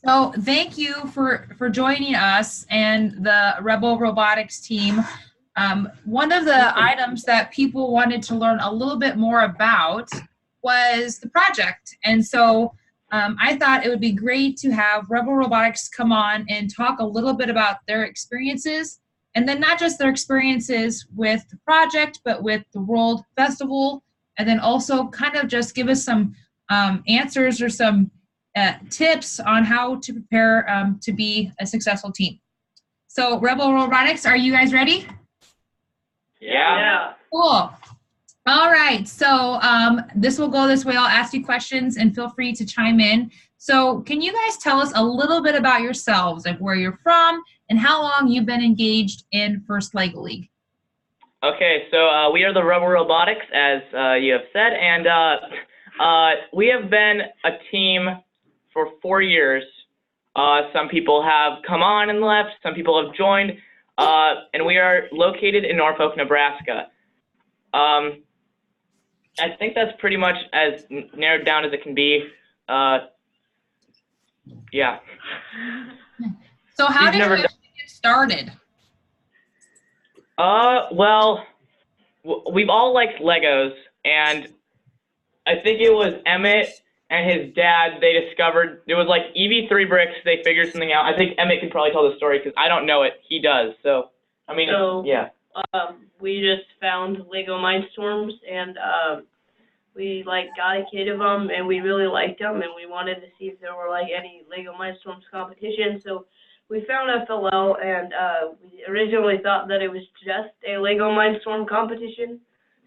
So thank you for joining us and the Rebel Robotics team. One of the items that people wanted to learn a little bit more about was the project. And so I thought it would be great to have Rebel Robotics come on and talk a little bit about their experiences, and then not just their experiences with the project, but with the World Festival, and then also kind of just give us some answers or some tips on how to prepare to be a successful team. So Rebel Robotics, are you guys ready? Yeah. Cool. All right, so this will go this way. I'll ask you questions and feel free to chime in. So can you guys tell us a little bit about yourselves, like where you're from and how long you've been engaged in First Lego League? Okay, so we are the Rebel Robotics, as you have said, and we have been a team for 4 years. Some people have come on and left, some people have joined, and we are located in Norfolk, Nebraska. I think that's pretty much as narrowed down as it can be. Yeah. So how did you actually get started? Well, we've all liked Legos, and I think it was Emmett and his dad, they discovered, it was like EV3 bricks, they figured something out. I think Emmett can probably tell the story because I don't know it, he does, so, I mean, yeah. We just found Lego Mindstorms, and we got a kit of them, and we really liked them, and we wanted to see if there were any Lego Mindstorms competition. So we found FLL, and we originally thought that it was just a Lego Mindstorm competition.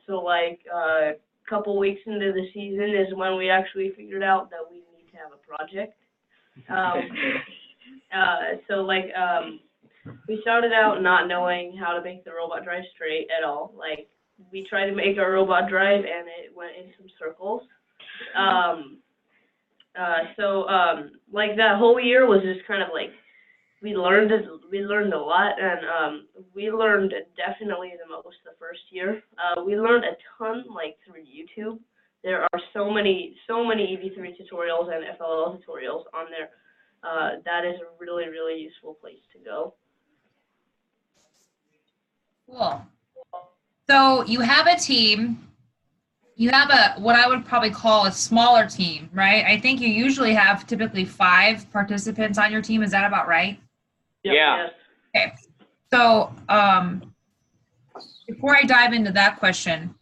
So a couple weeks into the season is when we actually figured out that we need to have a project. We started out not knowing how to make the robot drive straight at all. We tried to make a robot drive and it went in some circles. That whole year was just kind of we learned a lot, and we learned definitely the most the first year. We learned a ton through YouTube. There are so many EV3 tutorials and FLL tutorials on there. That is a really, really useful place to go. Cool. So you have a team, you have what I would probably call a smaller team, right? I think you usually have typically 5 participants on your team. Is that about right? Yeah. Okay. So before I dive into that question,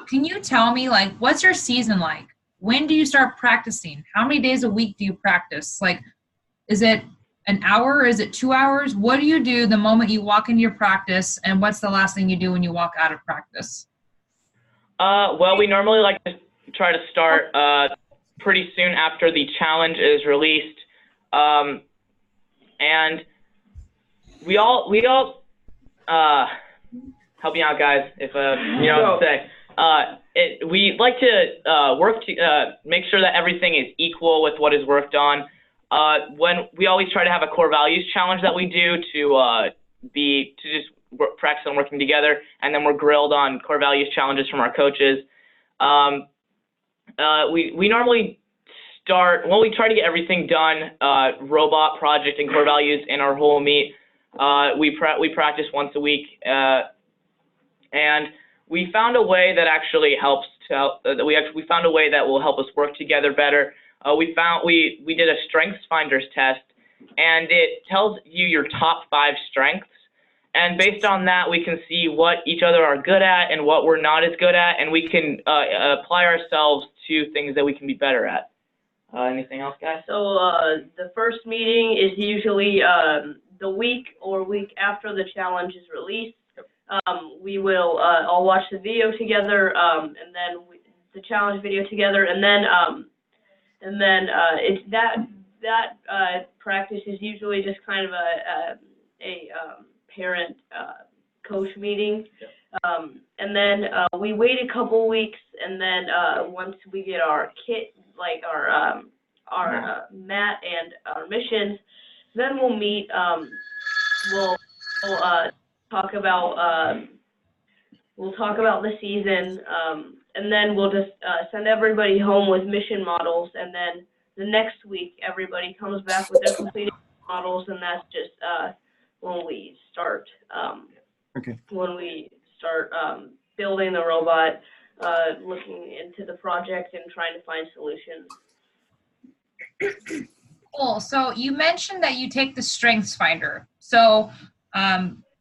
can you tell me what's your season like? When do you start practicing? How many days a week do you practice? Is it an hour? Is it 2 hours? What do you do the moment you walk into your practice, and what's the last thing you do when you walk out of practice? Well, we normally like to try to start pretty soon after the challenge is released, and we all help me out, guys, if you know what to say. We like to work to make sure that everything is equal with what is worked on. When we always try to have a core values challenge that we do to just practice on working together, and then we're grilled on core values challenges from our coaches. We normally start, well, we try to get everything done, robot project and core values in our whole meet. We practice once a week, and we found a way that actually helps we found a way that will help us work together better. We did a strengths finders test, and it tells you your top 5 strengths, and based on that we can see what each other are good at and what we're not as good at, and we can apply ourselves to things that we can be better at. Anything else, guys? So the first meeting is usually the week or week after the challenge is released. We will all watch the video together, and then the challenge video together, and then it's that practice is usually just kind of a parent coach meeting, and then we wait a couple weeks, and then once we get our kit, our mat and our missions, then we'll meet. We'll talk about the season, and then we'll just send everybody home with mission models, and then the next week everybody comes back with their completed models, and that's just when we start building the robot, looking into the project and trying to find solutions. Cool. So you mentioned that you take the Strengths Finder. So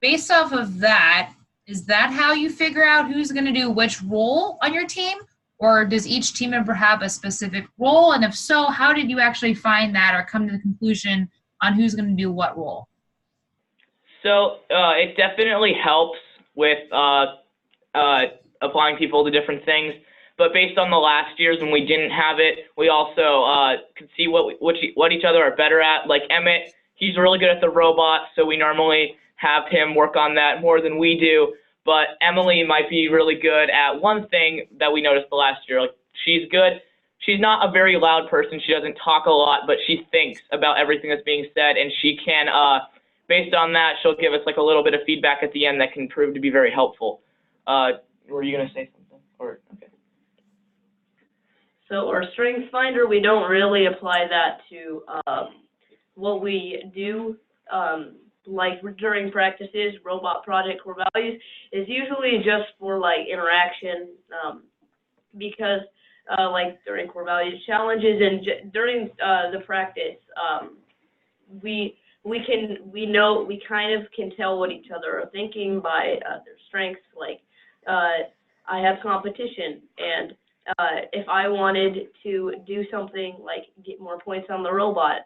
based off of that, is that how you figure out who's going to do which role on your team? Or does each team member have a specific role? And if so, how did you actually find that or come to the conclusion on who's going to do what role? So it definitely helps with applying people to different things. But based on the last years when we didn't have it, we also could see what each other are better at. Like Emmett, he's really good at the robot, so we normally have him work on that more than we do. But Emily might be really good at one thing that we noticed the last year. Like she's good. She's not a very loud person. She doesn't talk a lot, but she thinks about everything that's being said, and she can, based on that, she'll give us like a little bit of feedback at the end that can prove to be very helpful. Were you gonna say something? Or okay. So our Strengths Finder, we don't really apply that to what we do. Like during practices, robot project core values is usually just for like interaction, because like during core values challenges and during the practice, we kind of can tell what each other are thinking by their strengths. Like I have competition, and if I wanted to do something like get more points on the robot,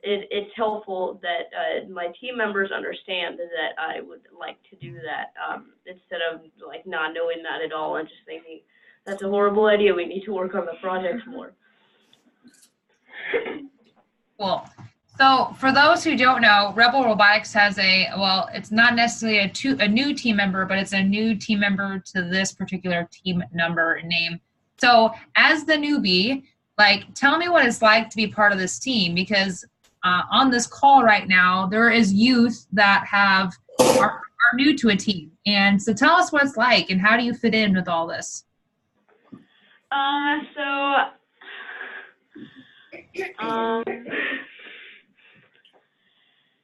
it's helpful that my team members understand that I would like to do that, instead of like not knowing that at all and just thinking that's a horrible idea, we need to work on the project more. Cool. So for those who don't know, Rebel Robotics has it's not necessarily a new team member, but it's a new team member to this particular team number and name. So as the newbie, like, tell me what it's like to be part of this team, because on this call right now, there is youth that are new to a team. And so tell us what it's like and how do you fit in with all this?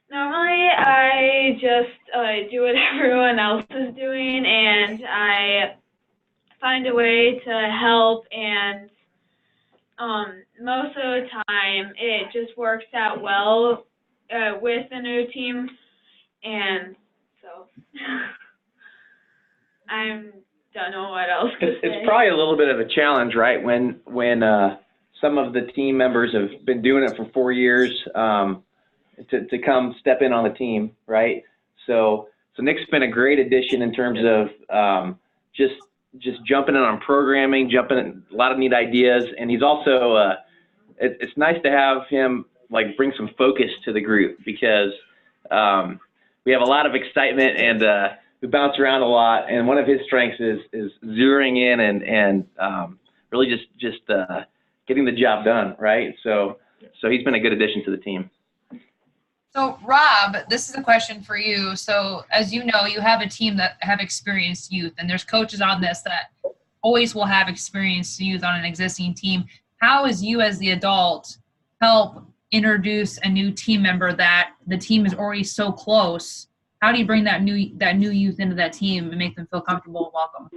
Normally I just do what everyone else is doing, and I find a way to help, and most of the time it just works out well with the new team, and so I don't know what else to say. It's probably a little bit of a challenge, right? When some of the team members have been doing it for 4 years, to come step in on the team, right? So Nick's been a great addition in terms of just jumping in on programming, jumping in a lot of neat ideas, and he's also it's nice to have him like bring some focus to the group, because we have a lot of excitement and we bounce around a lot, and one of his strengths is zeroing in and really just getting the job done, right? So he's been a good addition to the team. So Rob, this is a question for you. So as you know, you have a team that have experienced youth, and there's coaches on this that always will have experienced youth on an existing team. How is you as the adult help introduce a new team member that the team is already so close? How do you bring that new youth into that team and make them feel comfortable and welcome?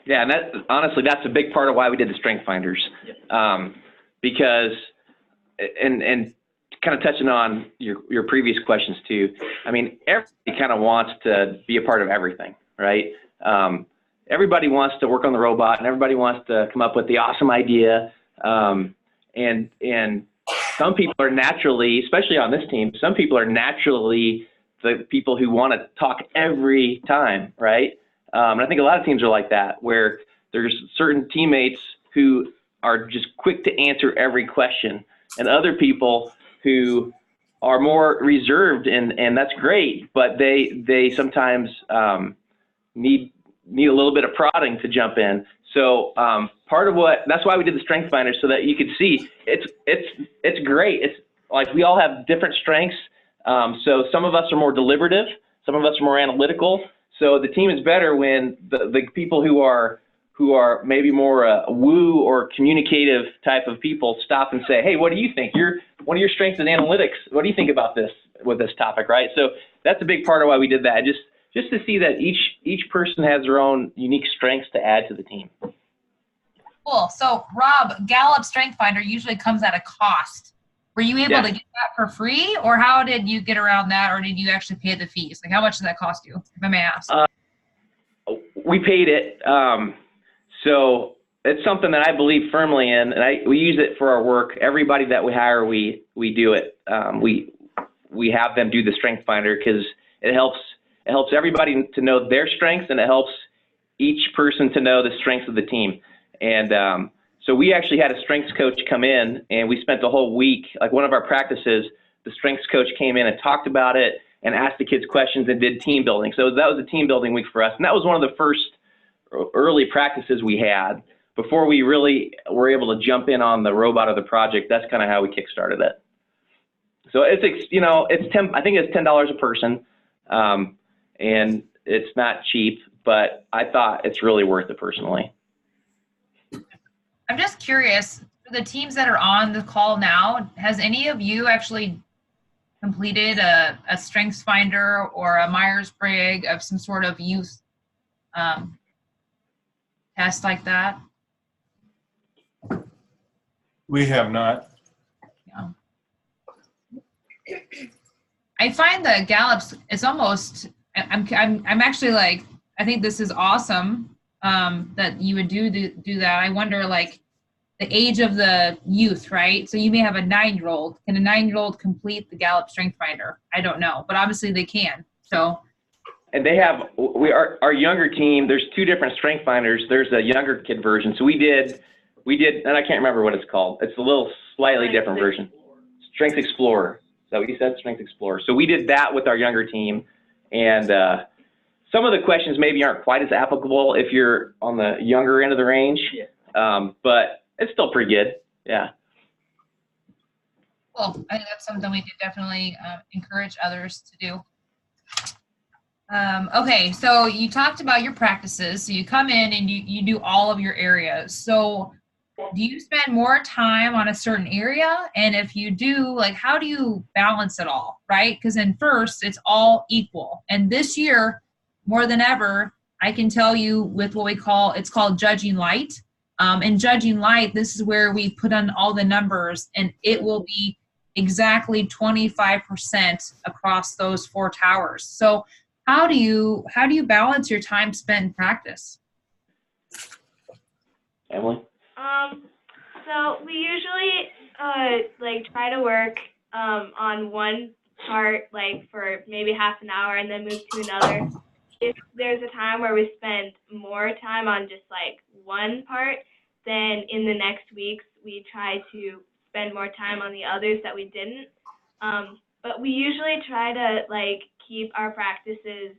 Yeah, and honestly, that's a big part of why we did the Strength Finders, because and kind of touching on your previous questions too. I mean, everybody kind of wants to be a part of everything, right? Everybody wants to work on the robot, and everybody wants to come up with the awesome idea. And some people are naturally, especially on this team, some people are naturally the people who want to talk every time, right? And I think a lot of teams are like that, where there's certain teammates who are just quick to answer every question, and other people who are more reserved, and that's great, but they sometimes need a little bit of prodding to jump in. So that's why we did the Strength Finder, so that you could see it's great. It's like we all have different strengths. So some of us are more deliberative, some of us are more analytical. So the team is better when the people who are who are maybe more woo or communicative type of people stop and say, hey, what do you think? One of your strengths is analytics. What do you think about this with this topic, right? So that's a big part of why we did that, just to see that each person has their own unique strengths to add to the team. Cool. So Rob, Gallup Strength Finder usually comes at a cost. Were you able to get that for free, or how did you get around that, or did you actually pay the fees? Like, how much did that cost you, if I may ask? We paid it. So it's something that I believe firmly in, and we use it for our work. Everybody that we hire, we do it. We have them do the Strength Finder because it helps everybody to know their strengths, and it helps each person to know the strengths of the team. And so we actually had a strengths coach come in, and we spent the whole week, like one of our practices, the strengths coach came in and talked about it and asked the kids questions and did team building. So that was a team building week for us. And that was one of the first early practices we had before we really were able to jump in on the robot of the project. That's kind of how we kickstarted it. So I think it's $10 a person, and it's not cheap, but I thought it's really worth it personally. I'm just curious, for the teams that are on the call now, has any of you actually completed a Strengths Finder or a Myers-Briggs of some sort of youth test like that? We have not. Yeah. I find that Gallup's, it's almost, I'm actually like, I think this is awesome that you would do that. I wonder, like, the age of the youth, right? So you may have a 9-year-old. Can a 9-year-old complete the Gallup Strength Finder? I don't know, but obviously they can. So. And they have, our younger team, there's 2 different Strength Finders. There's a younger kid version. So we did, and I can't remember what it's called. It's a little slightly different version. Strength Explorer. Is that what you said? Strength Explorer. So we did that with our younger team. And some of the questions maybe aren't quite as applicable if you're on the younger end of the range. Yeah. But it's still pretty good. Yeah. Cool. I think that's something we could definitely encourage others to do. Okay, so you talked about your practices. So you come in and you do all of your areas. So do you spend more time on a certain area? And if you do, like, how do you balance it all, right? Because in first, it's all equal. And this year, more than ever, I can tell you with what it's called Judging Light. In Judging Light, this is where we put on all the numbers, and it will be exactly 25% across those 4 towers. So how do you balance your time spent in practice? Emily? So we usually like try to work on one part like for maybe half an hour and then move to another. If there's a time where we spend more time on just like one part, then in the next weeks we try to spend more time on the others that we didn't. But we usually try to like keep our practices,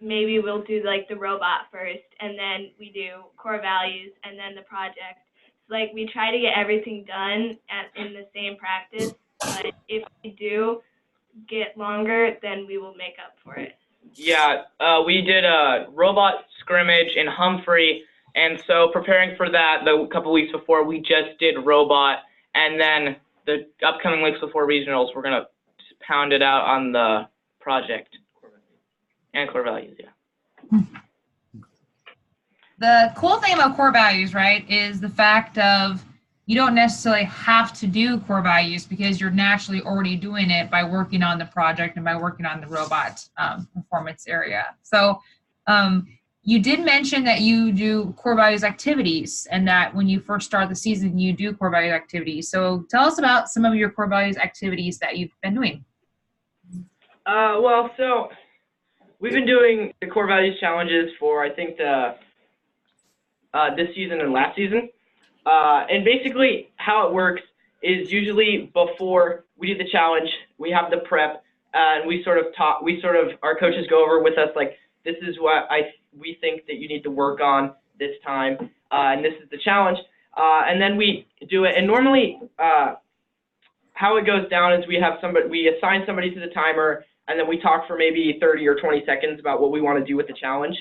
maybe we'll do like the robot first, and then we do core values, and then the project. So, like, we try to get everything done in the same practice, but if we do get longer, then we will make up for it. Yeah, we did a robot scrimmage in Humphrey, and so preparing for that the couple weeks before, we just did robot, and then the upcoming weeks before regionals, we're going to pound it out on the project. And core values, yeah. The cool thing about core values, right, is the fact of you don't necessarily have to do core values because you're naturally already doing it by working on the project and by working on the robot performance area. So you did mention that you do core values activities and that when you first start the season, you do core values activities. So tell us about some of your core values activities that you've been doing. Well, so we've been doing the core values challenges for, I think, this season and last season. And basically how it works is usually before we do the challenge, we have the prep, and we sort of our coaches go over with us, like, this is what we think that you need to work on this time, and this is the challenge. And then we do it. And normally how it goes down is we assign somebody to the timer, and then we talk for maybe 30 or 20 seconds about what we want to do with the challenge.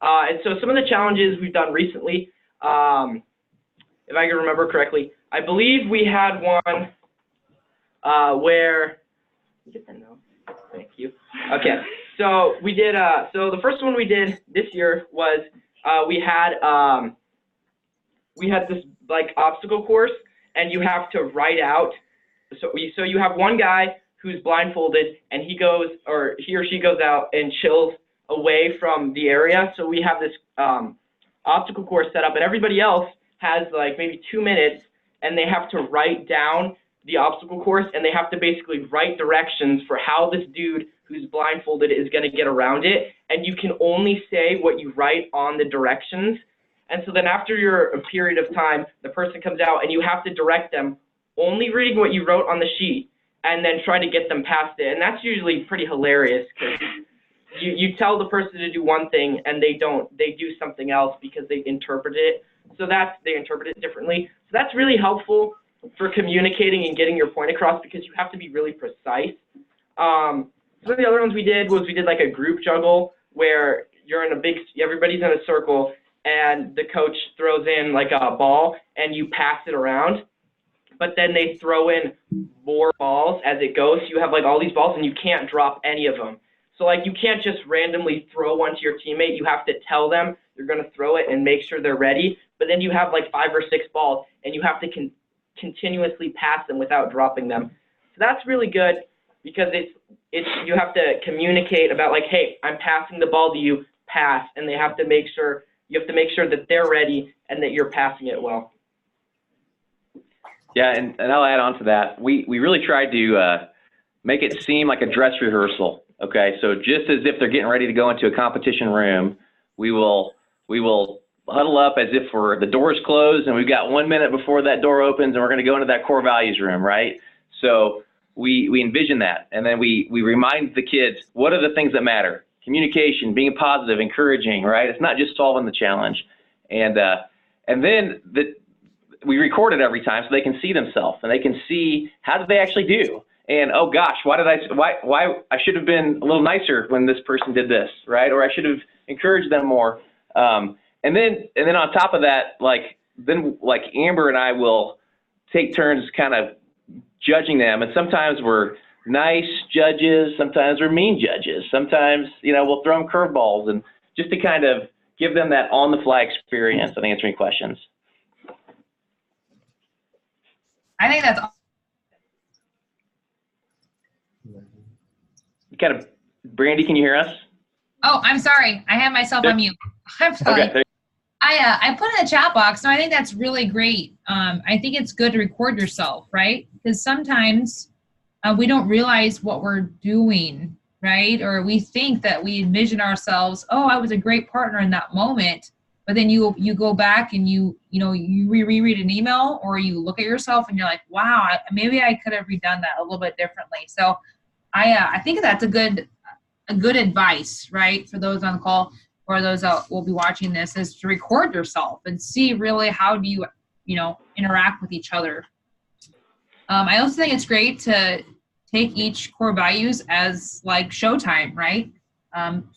And so some of the challenges we've done recently, if I can remember correctly, I believe we had one where, get the notes. Thank you. Okay, so we did, so the first one we did this year was we had this like obstacle course, and you have to write out, so you have one guy who's blindfolded, and he or she goes out and chills away from the area. So we have this obstacle course set up, and everybody else has like maybe 2 minutes, and they have to write down the obstacle course, and they have to basically write directions for how this dude who's blindfolded is going to get around it, and you can only say what you write on the directions. And so then after a period of time, the person comes out, and you have to direct them only reading what you wrote on the sheet, and then try to get them past it. And that's usually pretty hilarious, because you tell the person to do one thing, and they do something else because they interpret it. So they interpret it differently. So that's really helpful for communicating and getting your point across, because you have to be really precise. Some of the other ones we did like a group juggle, where everybody's in a circle, and the coach throws in like a ball, and you pass it around. But then they throw in more balls as it goes. So you have like all these balls, and you can't drop any of them. So like you can't just randomly throw one to your teammate. You have to tell them you're going to throw it and make sure they're ready. But then you have like 5 or 6 balls, and you have to continuously pass them without dropping them. So that's really good, because you have to communicate about like, hey, I'm passing the ball to you, pass, and you have to make sure that they're ready and that you're passing it well. Yeah, and I'll add on to that. We really tried to make it seem like a dress rehearsal. Okay, so just as if they're getting ready to go into a competition room, we will huddle up as if the door's closed, and we've got 1 minute before that door opens, and we're going to go into that core values room, right? So we envision that, and then we remind the kids, what are the things that matter? Communication, being positive, encouraging, right? It's not just solving the challenge. And then we record it every time so they can see themselves, and they can see how did they actually do. And oh gosh, why I should have been a little nicer when this person did this, right? Or I should have encouraged them more. And then on top of that, like Amber and I will take turns kind of judging them, and sometimes we're nice judges, sometimes we're mean judges, sometimes we'll throw them curveballs, and just to kind of give them that on-the-fly experience of answering questions. I think that's kind of, Brandy, can you hear us? Oh, I'm sorry. I have myself on mute. I'm sorry. Okay. I put in the chat box, so I think that's really great. I think it's good to record yourself, right? Because sometimes we don't realize what we're doing, right? Or we think that we envision ourselves, oh, I was a great partner in that moment. But then you go back and you reread an email, or you look at yourself and you're like, wow, maybe I could have redone that a little bit differently. So I think that's a good advice, right, for those on the call or those that will be watching this, is to record yourself and see really how do you interact with each other. I also think it's great to take each core values as like showtime, right?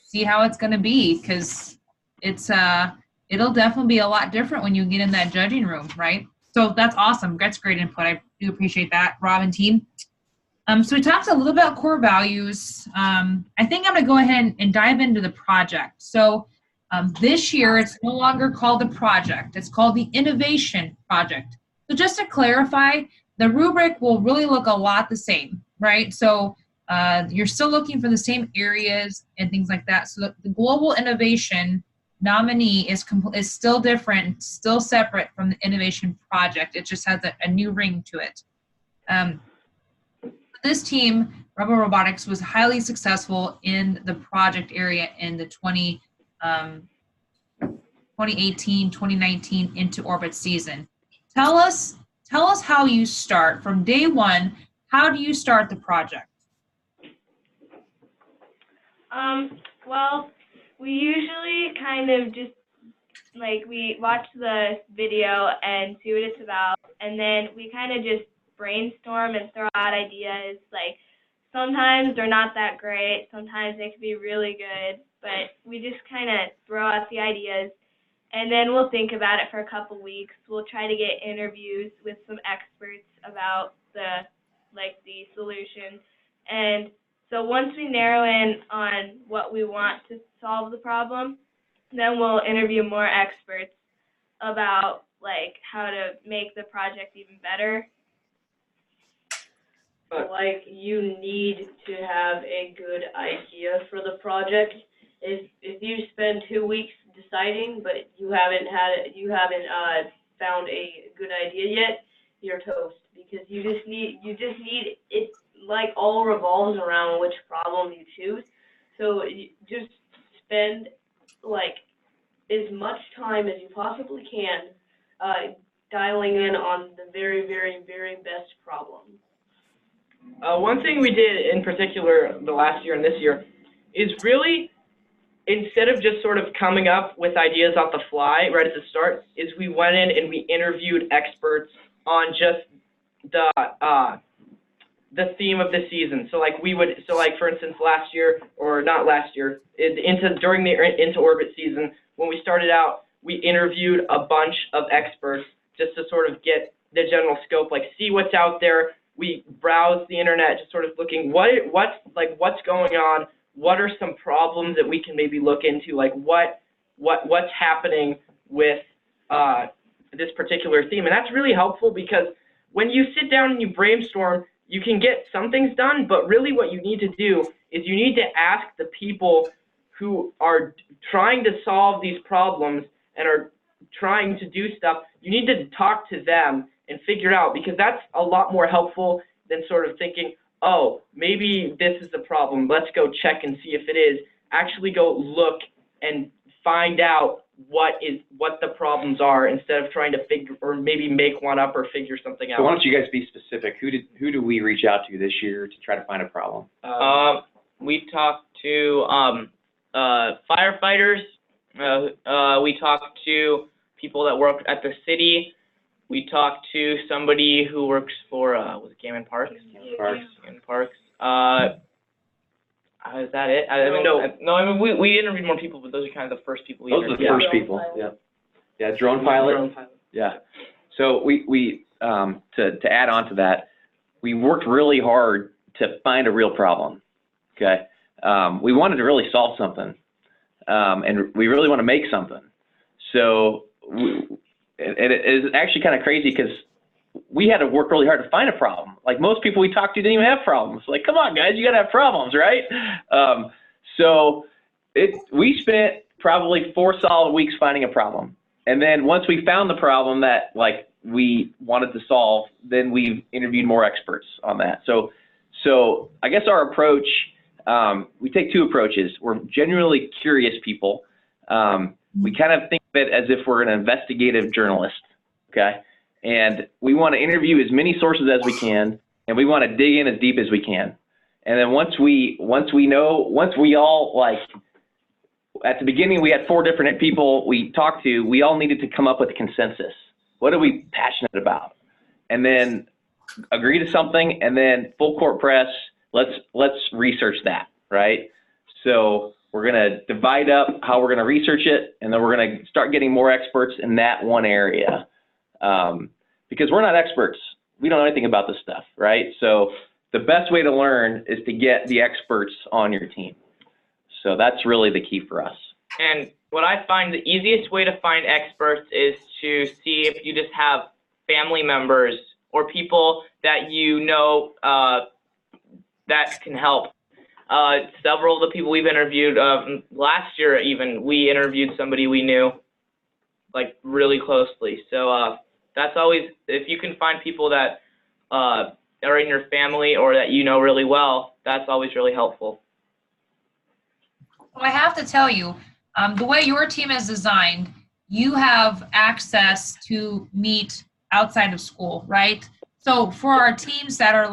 See how it's going to be, because it'll definitely be a lot different when you get in that judging room, right? So that's awesome. That's great input. I do appreciate that, Rob and team. So we talked a little about core values. I think I'm going to go ahead and dive into the project. So this year, it's no longer called the project. It's called the innovation project. So just to clarify, the rubric will really look a lot the same, right? So you're still looking for the same areas and things like that. So the global innovation nominee is still different, still separate from the innovation project. It just has a new ring to it. This team, Rebel Robotics, was highly successful in the project area in the 2018, 2019 into orbit season. Tell us how you start from day one. How do you start the project? Well, we usually kind of just we watch the video and see what it's about, and then we kind of just brainstorm and throw out ideas. Like sometimes they're not that great, sometimes they could be really good, but we just kind of throw out the ideas, and then we'll think about it for a couple weeks. We'll try to get interviews with some experts about the solution. And so once we narrow in on what we want to solve the problem, then we'll interview more experts about how to make the project even better. Like, you need to have a good idea for the project. If you spend 2 weeks deciding, but you haven't found a good idea yet, you're toast, because you just need it. Like, all revolves around which problem you choose. So you just spend as much time as you possibly can dialing in on the very, very, very best problem. One thing we did in particular the last year and this year is really, instead of just sort of coming up with ideas off the fly right at the start, is we went in and we interviewed experts on just the theme of the season. So for instance, last year, or not last year, during the Into Orbit season, when we started out, we interviewed a bunch of experts just to sort of get the general scope, see what's out there. We browsed the internet, just sort of looking what's going on, what are some problems that we can maybe look into, what's happening with this particular theme. And that's really helpful, because when you sit down and you brainstorm, you can get some things done, but really what you need to do is you need to ask the people who are trying to solve these problems and are trying to do stuff. You need to talk to them and figure out, because that's a lot more helpful than sort of thinking, oh, maybe this is the problem, let's go check and see if it is. Actually go look and find out what the problems are, instead of trying to figure, or maybe make one up or figure something out. So why don't you guys be specific? Who do we reach out to this year to try to find a problem? We talked to firefighters. We talked to people that work at the city. We talked to somebody who works for was it Game and Parks? Game Parks. Is that it? I mean, no. I mean, we interviewed more people, but those are kind of the first people we interviewed. Those are the first people. Yeah. Drone pilot. Yeah. So we to add on to that, we worked really hard to find a real problem. Okay. We wanted to really solve something, and we really want to make something. So it is actually kind of crazy, because we had to work really hard to find a problem. Like, most people we talked to didn't even have problems. Like, come on, guys, you got to have problems, right? So we spent probably 4 solid weeks finding a problem. And then once we found the problem that we wanted to solve, then we interviewed more experts on that. So I guess our approach, we take 2 approaches. We're genuinely curious people. We kind of think of it as if we're an investigative journalist, okay? And we want to interview as many sources as we can, and we want to dig in as deep as we can. And then once we all, at the beginning we had 4 different people we talked to, we all needed to come up with a consensus. What are we passionate about? And then agree to something, and then full court press, let's research that, right? So we're going to divide up how we're going to research it, and then we're going to start getting more experts in that one area. Because we're not experts. We don't know anything about this stuff, right? So the best way to learn is to get the experts on your team. So that's really the key for us. And what I find the easiest way to find experts is to see if you just have family members or people that you know that can help. Several of the people we've interviewed, last year even, we interviewed somebody we knew really closely. So that's always, if you can find people that are in your family or that you know really well, that's always really helpful. Well, I have to tell you, the way your team is designed, you have access to meet outside of school, right? So for our teams that are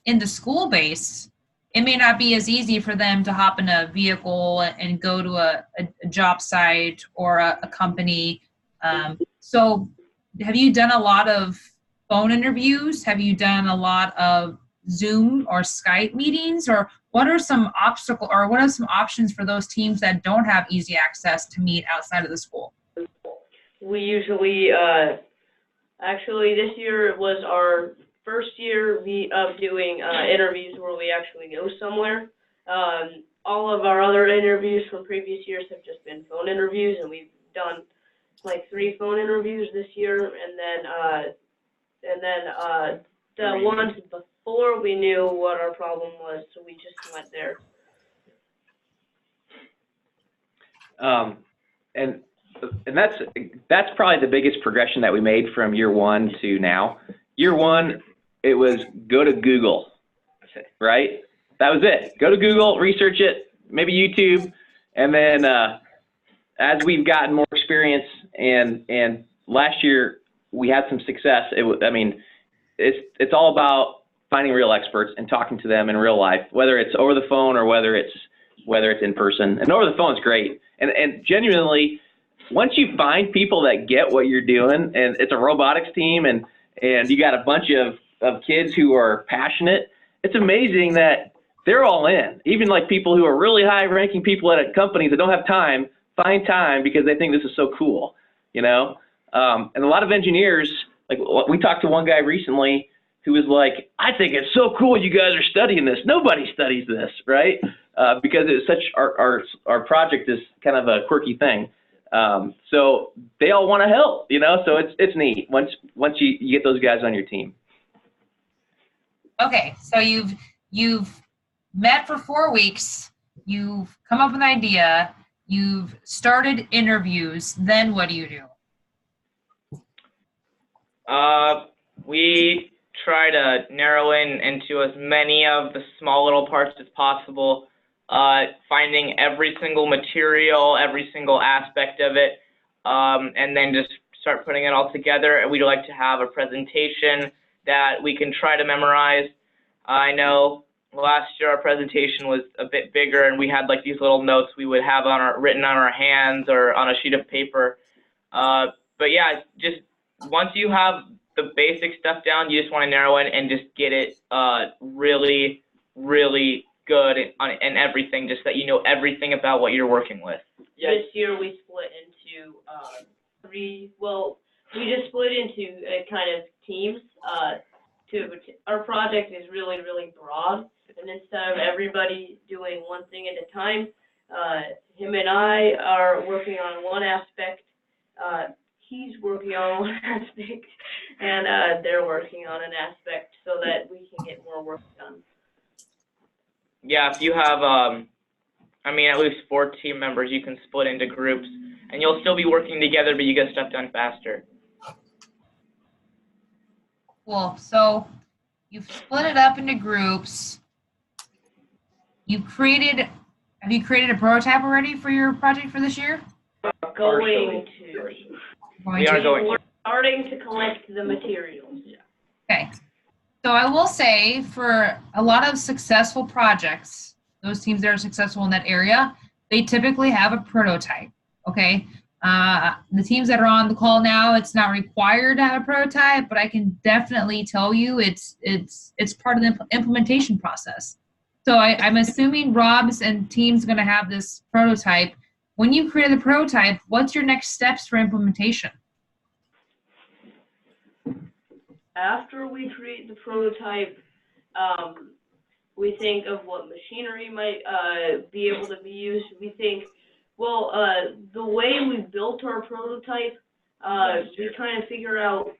in the school base, it may not be as easy for them to hop in a vehicle and go to a job site or a company. So have you done a lot of phone interviews? Have you done a lot of Zoom or Skype meetings, or what are some options for those teams that don't have easy access to meet outside of the school? We usually, actually this year was our first year of doing interviews where we actually go somewhere. All of our other interviews from previous years have just been phone interviews, and we've done like 3 phone interviews this year, and then the ones before we knew what our problem was, so we just went there. And that's probably the biggest progression that we made from year 1 to now. Year 1, it was go to Google, right? That was it. Go to Google, research it, maybe YouTube, and then as we've gotten more experience, and last year we had some success. It's all about finding real experts and talking to them in real life, whether it's over the phone or whether it's in person. And over the phone is great. And genuinely, once you find people that get what you're doing, and it's a robotics team, and you got a bunch of kids who are passionate, it's amazing that they're all in. Even like people who are really high-ranking people at companies that don't have time, find time because they think this is so cool, you know? And a lot of engineers, like we talked to one guy recently who was like, I think it's so cool you guys are studying this. Nobody studies this, right? Because it's such, our project is kind of a quirky thing. So they all want to help, you know? So it's neat once you get those guys on your team. Okay, so you've met for 4 weeks, you've come up with an idea, you've started interviews, then what do you do? We try to narrow into as many of the small little parts as possible, finding every single material, every single aspect of it, and then just start putting it all together. And we'd like to have a presentation that we can try to memorize. I know last year our presentation was a bit bigger, and we had like these little notes we would have written on our hands or on a sheet of paper. But yeah, just once you have the basic stuff down, you just want to narrow it and just get it really, really good and everything, just that you know everything about what you're working with. Yeah. This year we split into we just split into kind of teams. Our project is really, really broad, and instead of everybody doing one thing at a time, him and I are working on one aspect. He's working on one aspect, and they're working on an aspect so that we can get more work done. Yeah, if you have, at least 4 team members, you can split into groups, and you'll still be working together, but you get stuff done faster. Cool. So you've split it up into groups. Have you created a prototype already for your project for this year? Going to. We are going to. We're starting to collect the materials. Yeah. Okay. So I will say for a lot of successful projects, those teams that are successful in that area, they typically have a prototype. Okay. The teams that are on the call now, it's not required to have a prototype, but I can definitely tell you it's part of the implementation process. So I'm assuming Rob's and team's going to have this prototype. When you create the prototype, what's your next steps for implementation? After we create the prototype, we think of what machinery might be able to be used. We think, well, the way we built our prototype, we kind of figure out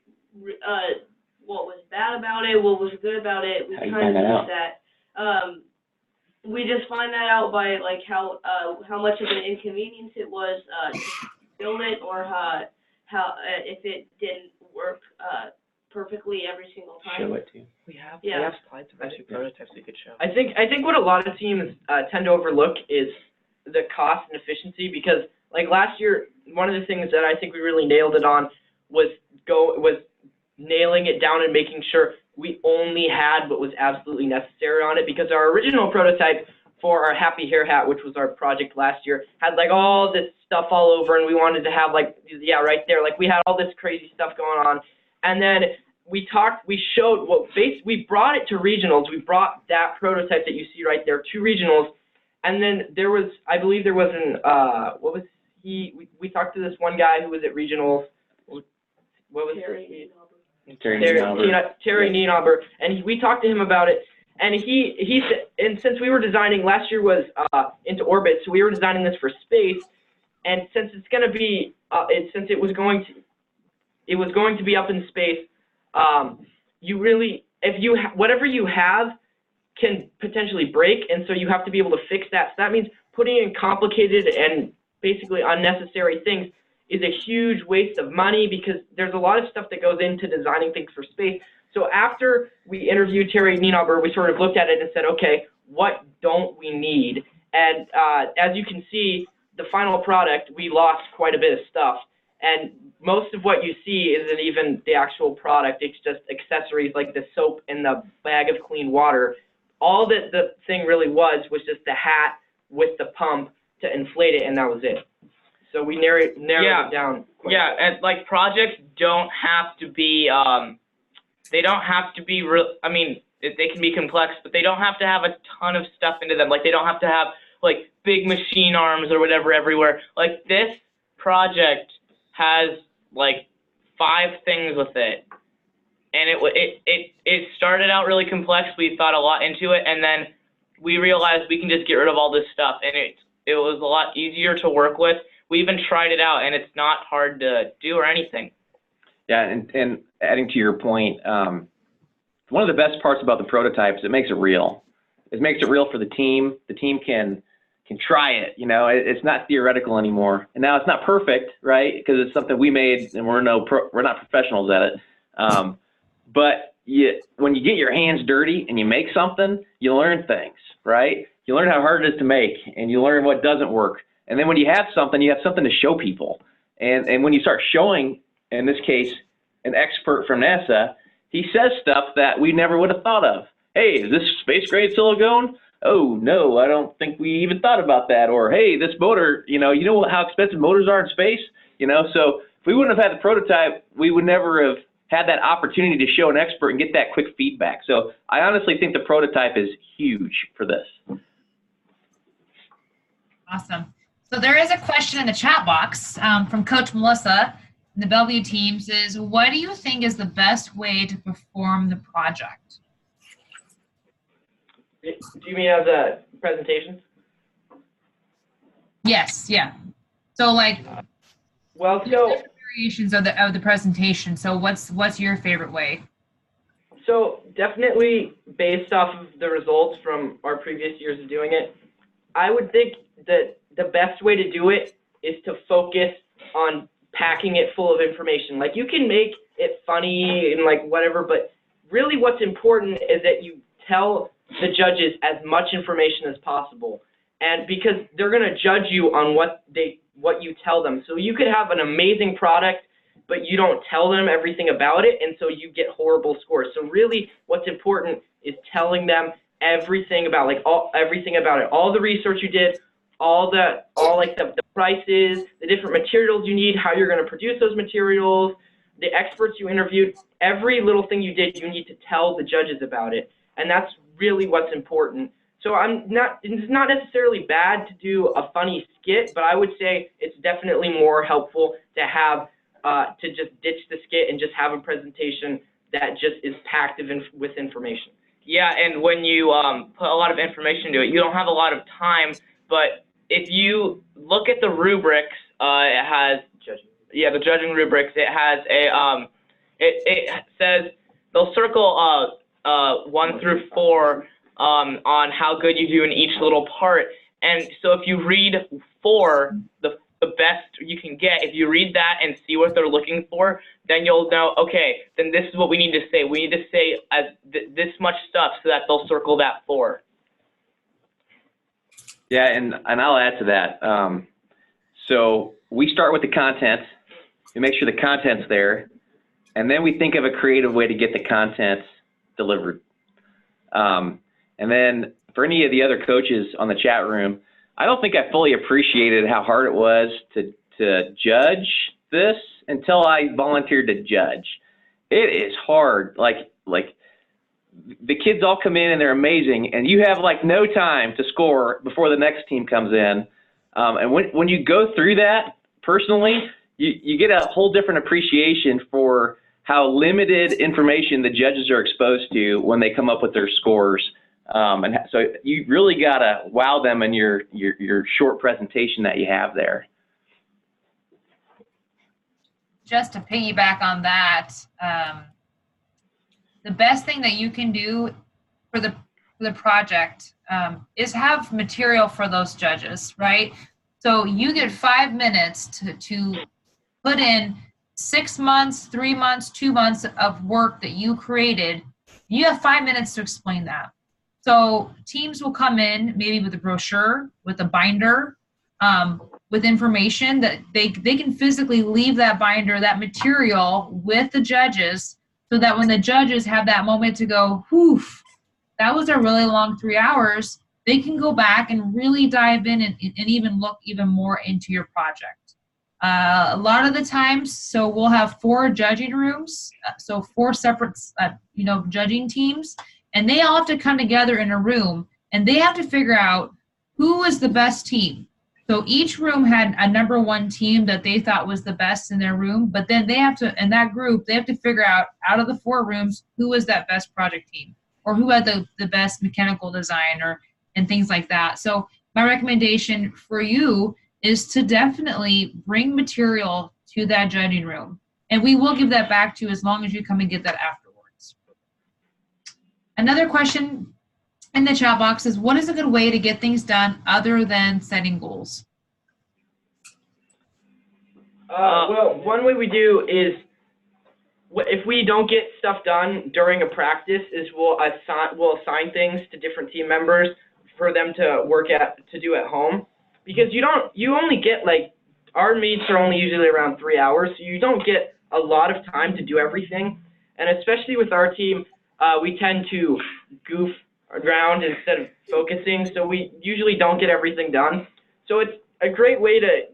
what was bad about it, what was good about it. We kind of use that. We just find that out by like how much of an inconvenience it was to build it, or how if it didn't work perfectly every single time. Show it to you. We have slides of actually prototypes we could show. I think what a lot of teams tend to overlook is the cost and efficiency, because like last year, one of the things that I think we really nailed it on was nailing it down and making sure we only had what was absolutely necessary on it, because our original prototype for our Happy Hair Hat, which was our project last year, had like all this stuff all over, and we wanted to have like, yeah, right there, like we had all this crazy stuff going on. And then we showed we brought it to regionals. We brought that prototype that you see right there to regionals, and then I believe there was we talked to this one guy who was at regionals. What was Terry Nienauber, and we talked to him about it, and he said, and since we were designing, last year was into orbit, so we were designing this for space, and since it's going to be, since it was going to be up in space, you really, whatever you have can potentially break, and so you have to be able to fix that. So that means putting in complicated and basically unnecessary things is a huge waste of money, because there's a lot of stuff that goes into designing things for space. So after we interviewed Terry Nienauber, we sort of looked at it and said, okay, what don't we need? And as you can see, the final product, we lost quite a bit of stuff. And most of what you see isn't even the actual product. It's just accessories like the soap and the bag of clean water. All that the thing really was just the hat with the pump to inflate it, and that was it. So we narrowed it down. Yeah, and like projects don't have to be, they don't have to be real. I mean, they can be complex, but they don't have to have a ton of stuff into them. Like they don't have to have like big machine arms or whatever everywhere. Like this project has like 5 things with it, and it started out really complex. We thought a lot into it, and then we realized we can just get rid of all this stuff, and it was a lot easier to work with. We even tried it out, and it's not hard to do or anything. Yeah, and adding to your point, one of the best parts about the prototypes, it makes it real. It makes it real for the team. The team can try it. You know, it's not theoretical anymore. And now it's not perfect, right? Because it's something we made, and we're not professionals at it. But when you get your hands dirty and you make something, you learn things, right? You learn how hard it is to make, and you learn what doesn't work. And then when you have something, you have something to show people. And when you start showing, in this case, an expert from NASA, he says stuff that we never would have thought of. Hey, is this space grade silicone? Oh, no, I don't think we even thought about that. Or, hey, this motor, you know how expensive motors are in space? You know, so if we wouldn't have had the prototype, we would never have had that opportunity to show an expert and get that quick feedback. So I honestly think the prototype is huge for this. Awesome. So there is a question in the chat box from Coach Melissa. The Bellevue team says, what do you think is the best way to perform the project? Do you mean as a presentation? Yes, yeah. So like, variations of the presentation. So what's your favorite way? So definitely based off of the results from our previous years of doing it, I would think that the best way to do it is to focus on packing it full of information. Like you can make it funny and like whatever, but really what's important is that you tell the judges as much information as possible. And because they're going to judge you on what you tell them. So you could have an amazing product, but you don't tell them everything about it, and so you get horrible scores. So really what's important is telling them everything about everything about it. All the research you did, all the prices, the different materials you need, how you're going to produce those materials, the experts you interviewed, every little thing you did, you need to tell the judges about it. And that's really what's important. So it's not necessarily bad to do a funny skit, but I would say it's definitely more helpful to have to just ditch the skit and just have a presentation that just is packed with information. Yeah, and when you put a lot of information into it, you don't have a lot of time, but if you look at the rubrics, it has the judging rubrics. It has a it says they'll circle 1 through 4 on how good you do in each little part. And so if you read 4, the best you can get, if you read that and see what they're looking for, then you'll know, okay, then this is what we need to say. We need to say this much stuff so that they'll circle that 4. Yeah, and I'll add to that. So we start with the content. We make sure the content's there, and then we think of a creative way to get the content delivered. And then for any of the other coaches on the chat room, I don't think I fully appreciated how hard it was to judge this until I volunteered to judge. it is hard. Like the kids all come in and they're amazing, and you have like no time to score before the next team comes in. And when you go through that personally, you get a whole different appreciation for how limited information the judges are exposed to when they come up with their scores. And so you really gotta wow them in your short presentation that you have there. Just to piggyback on that, the best thing that you can do for the project is have material for those judges, right? So you get 5 minutes to put in 6 months, 3 months, 2 months of work that you created. You have 5 minutes to explain that. So teams will come in maybe with a brochure, with a binder, with information that they can physically leave that binder, that material with the judges, so that when the judges have that moment to go, whew, that was a really long 3 hours, they can go back and really dive in and even look even more into your project. A lot of the times, so we'll have 4 judging rooms, so 4 separate, judging teams, and they all have to come together in a room, and they have to figure out who was the best team. So each room had a number 1 team that they thought was the best in their room, but then they have to, in that group, they have to figure out of the 4 rooms, who was that best project team, or who had the best mechanical design, and things like that. So my recommendation for you is to definitely bring material to that judging room. And we will give that back to you as long as you come and get that afterwards. Another question in the chat box is, what is a good way to get things done other than setting goals? Well, one way we do is, if we don't get stuff done during a practice, is we'll assign things to different team members for them to do at home. Because you only get, like, our meets are only usually around 3 hours, so you don't get a lot of time to do everything. And especially with our team, we tend to goof around instead of focusing, so we usually don't get everything done. So it's a great way to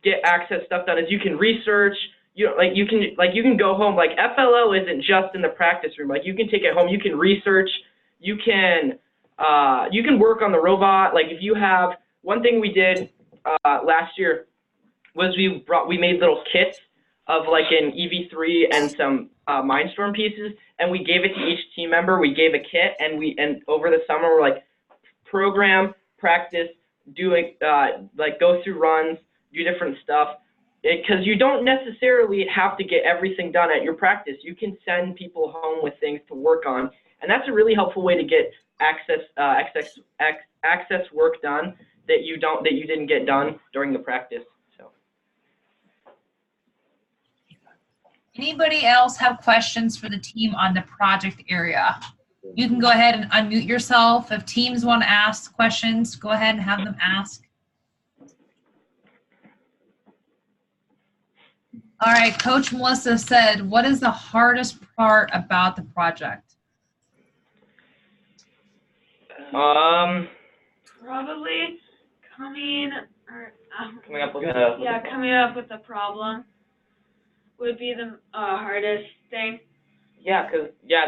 get access stuff done is you can research, you can go home. Like, FLO isn't just in the practice room. Like, you can take it home, you can research, you can work on the robot. Like, if you have, one thing we did last year was we made little kits of like an EV3 and some Mindstorm pieces, and we gave it to each team member. We gave a kit, and over the summer we're like, program, practice, doing like go through runs, do different stuff, because you don't necessarily have to get everything done at your practice. You can send people home with things to work on, and that's a really helpful way to get access work done that you didn't get done during the practice. So. Anybody else have questions for the team on the project area? You can go ahead and unmute yourself. If teams want to ask questions, go ahead and have them ask. All right, Coach Melissa said, what is the hardest part about the project? Probably coming up with a problem would be the hardest thing. Yeah,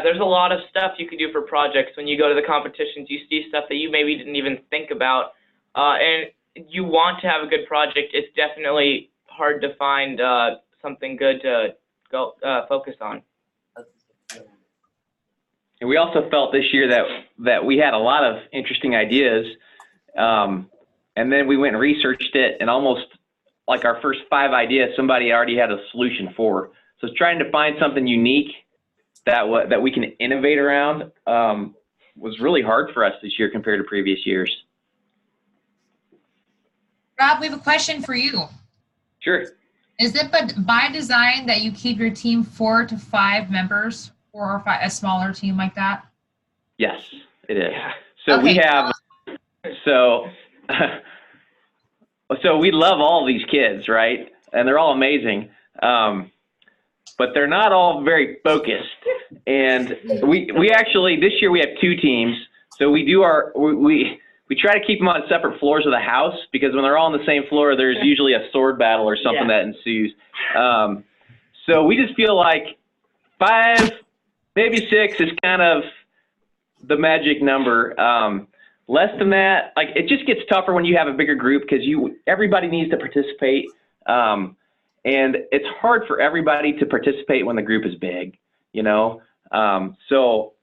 there's a lot of stuff you can do for projects. When you go to the competitions, you see stuff that you maybe didn't even think about, and you want to have a good project. It's definitely hard to find something good to go focus on. And we also felt this year that we had a lot of interesting ideas, and then we went and researched it, and almost like our first 5 ideas, somebody already had a solution for. So trying to find something unique that we can innovate around was really hard for us this year compared to previous years. Rob, we have a question for you. Sure. Is it by design that you keep your team 4 to 5 members, 4 or 5, a smaller team like that? Yes, it is. Yeah. So okay. We have, so we love all these kids, right? And they're all amazing, but they're not all very focused. And we actually, this year we have 2 teams. So we do we try to keep them on separate floors of the house, because when they're all on the same floor, there's usually a sword battle or something that ensues. So we just feel like 5, maybe 6 is kind of the magic number. Less than that, like, it just gets tougher when you have a bigger group because everybody needs to participate. And it's hard for everybody to participate when the group is big, you know? So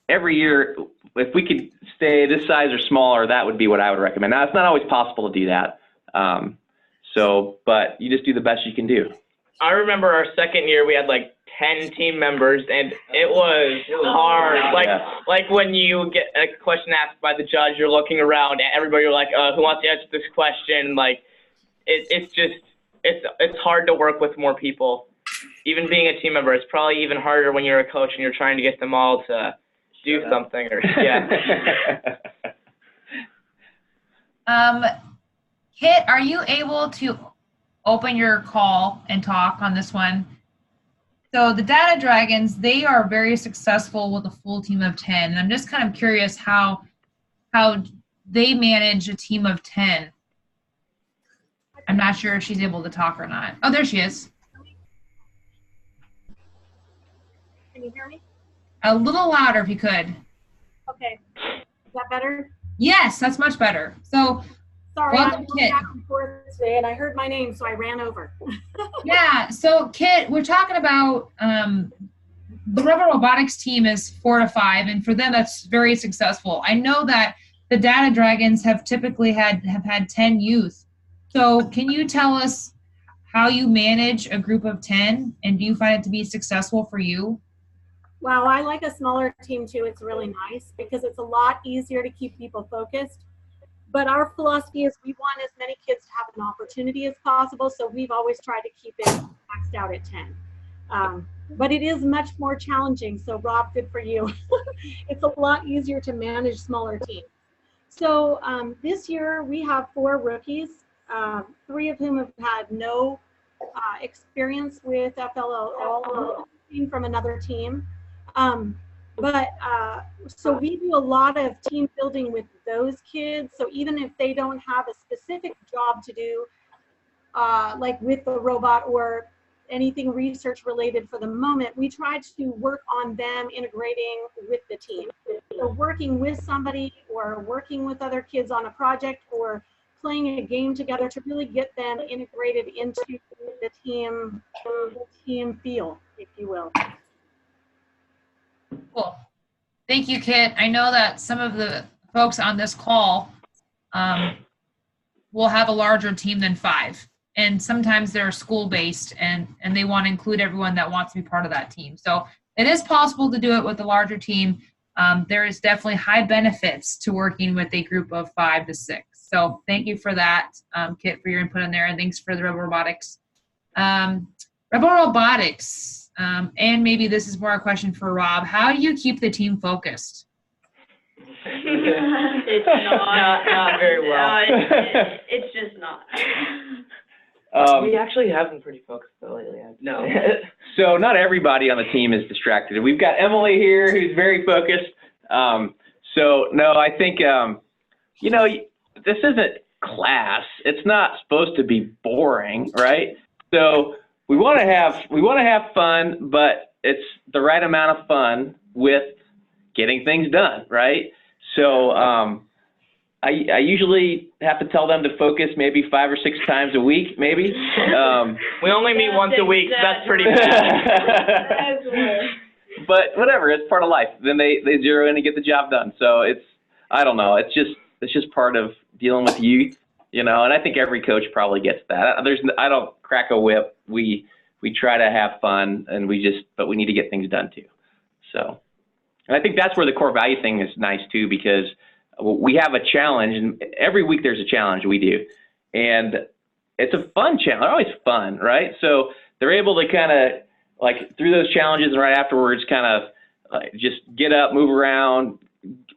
every year, if we could stay this size or smaller, that would be what I would recommend. Now, it's not always possible to do that. But you just do the best you can do. I remember our second year, we had like 10 team members, and it was hard. Like when you get a question asked by the judge, you're looking around, and everybody, you're like, who wants to answer this question? Like, it's hard to work with more people. Even being a team member, it's probably even harder when you're a coach and you're trying to get them all to do something. Kit, are you able to open your call and talk on this one? So the Data Dragons, they are very successful with a full team of 10. And I'm just kind of curious how they manage a team of 10. I'm not sure if she's able to talk or not. Oh, there she is. Can you hear me? A little louder if you could. Okay. Is that better? Yes, that's much better. So, sorry, welcome, I'm going back and forth today, and I heard my name, so I ran over. Yeah, so Kit, we're talking about the Rebel Robotics team is 4 to 5, and for them that's very successful. I know that the Data Dragons have typically had 10 youth. So can you tell us how you manage a group of 10, and do you find it to be successful for you? Well, I like a smaller team too. It's really nice because it's a lot easier to keep people focused. But our philosophy is we want as many kids to have an opportunity as possible, so we've always tried to keep it maxed out at 10. But it is much more challenging, so Rob, good for you. It's a lot easier to manage smaller teams. So this year we have 4 rookies, 3 of whom have had no experience with FLL, from another team. So we do a lot of team building with those kids. So even if they don't have a specific job to do, like with the robot or anything research related for the moment, we try to work on them integrating with the team. So working with somebody or working with other kids on a project or playing a game together to really get them integrated into the team feel, if you will. Cool. Thank you, Kit. I know that some of the folks on this call will have a larger team than 5. And sometimes they're school-based and they want to include everyone that wants to be part of that team. So it is possible to do it with a larger team. There is definitely high benefits to working with a group of 5 to 6. So thank you for that, Kit, for your input in there. And thanks for the Rebel Robotics. Rebel Robotics. And maybe this is more a question for Rob. How do you keep the team focused? It's not very well. It's just not. We actually have been pretty focused though lately. No. So not everybody on the team is distracted. We've got Emily here who's very focused. So no, I think, you know, this isn't class. It's not supposed to be boring, right? So we want to have fun, but it's the right amount of fun with getting things done, right? So I usually have to tell them to focus maybe 5 or 6 times a week, maybe. We only meet once a week, so that's pretty bad. But whatever, it's part of life. Then they zero in and get the job done. So I don't know. It's just part of dealing with youth, you know. And I think every coach probably gets that. I don't crack a whip. We try to have fun, and but we need to get things done too. So, and I think that's where the core value thing is nice too, because we have a challenge, and every week there's a challenge we do, and it's a fun challenge. They're always fun, right? So they're able to kind of like through those challenges and right afterwards, kind of just get up, move around,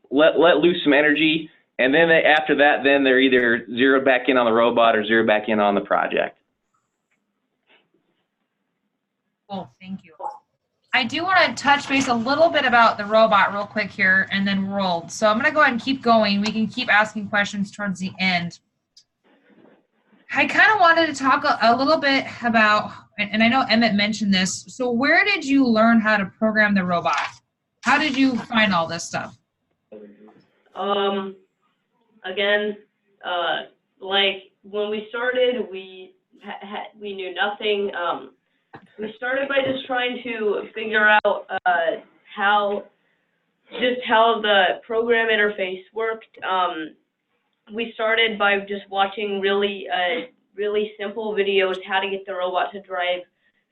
let loose some energy, and then after that, then they're either zeroed back in on the robot or zeroed back in on the project. Cool, thank you. I do want to touch base a little bit about the robot real quick here and then roll. So I'm going to go ahead and keep going. We can keep asking questions towards the end. I kind of wanted to talk a little bit about and I know Emmett mentioned this, so where did you learn how to program the robot? How did you find all this stuff? Again, like when we started, we knew nothing. We started by just trying to figure out how the program interface worked. We started by just watching really simple videos, how to get the robot to drive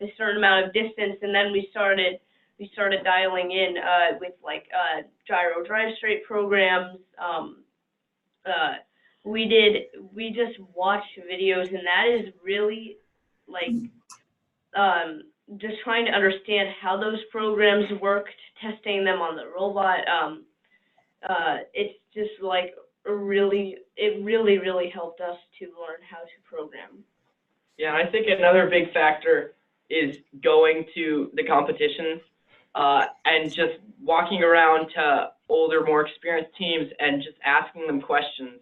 a certain amount of distance, and then we started dialing in with like gyro drive straight programs. We just watched videos, and that is really like just trying to understand how those programs worked, testing them on the robot. It's just like it really helped us to learn how to program. Yeah, I think another big factor is going to the competitions and just walking around to older, more experienced teams and just asking them questions.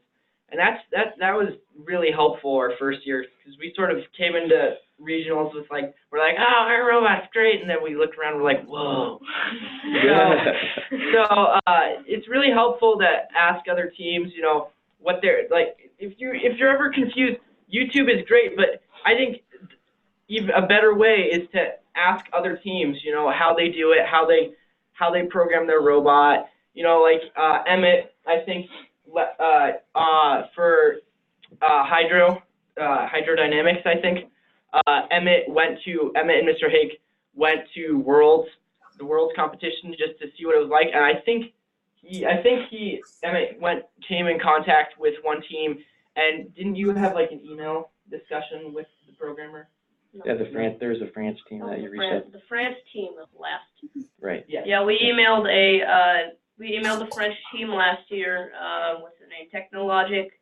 And that was really helpful our first year, because we sort of came into regionals with like, we're like, oh, our robot's great, and then we looked around, we're like, whoa. So it's really helpful to ask other teams, you know, what they're like. If you're ever confused, YouTube is great, but I think even a better way is to ask other teams, you know, how they do it, how they program their robot. You know, like Emmett, I think for hydrodynamics, I think Emmett and Mr. Hake went to the Worlds competition just to see what it was like, and I think Emmett came in contact with one team. And didn't you have like an email discussion with the programmer? No. Yeah, there was a France team that you reached. The France team was last. Right. Yeah. Yeah, we emailed the French team last year. What's the name? Technologic.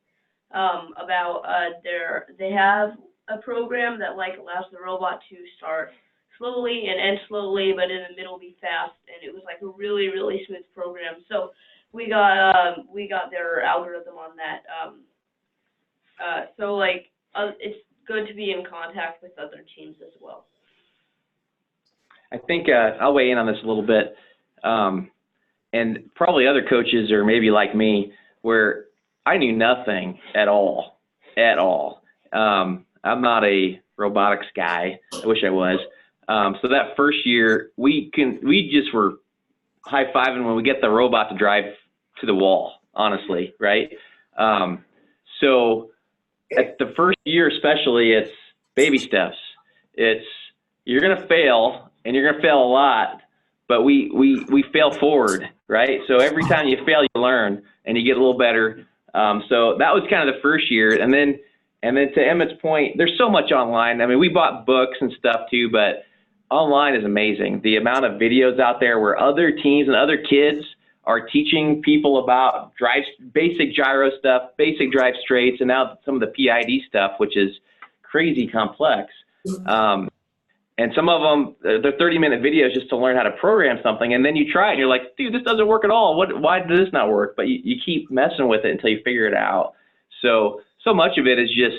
About they have a program that like allows the robot to start slowly and end slowly, but in the middle be fast, and it was like a really smooth program. So we got their algorithm on that. So like it's good to be in contact with other teams as well. I think I'll weigh in on this a little bit, and probably other coaches are maybe like me, where I knew nothing at all. I'm not a robotics guy. I wish I was. So that first year, we just were high-fiving when we get the robot to drive to the wall, honestly, right? So at the first year especially, it's baby steps. You're going to fail, and you're going to fail a lot, but we fail forward, right? So every time you fail, you learn, and you get a little better. So that was kind of the first year. And then to Emmett's point, there's so much online. I mean, we bought books and stuff too, but online is amazing. The amount of videos out there where other teams and other kids are teaching people about basic gyro stuff, basic drive straights, and now some of the PID stuff, which is crazy complex. And some of them, they're 30-minute videos just to learn how to program something, and then you try it, and you're like, dude, this doesn't work at all. Why does this not work? But you keep messing with it until you figure it out. So much of it is you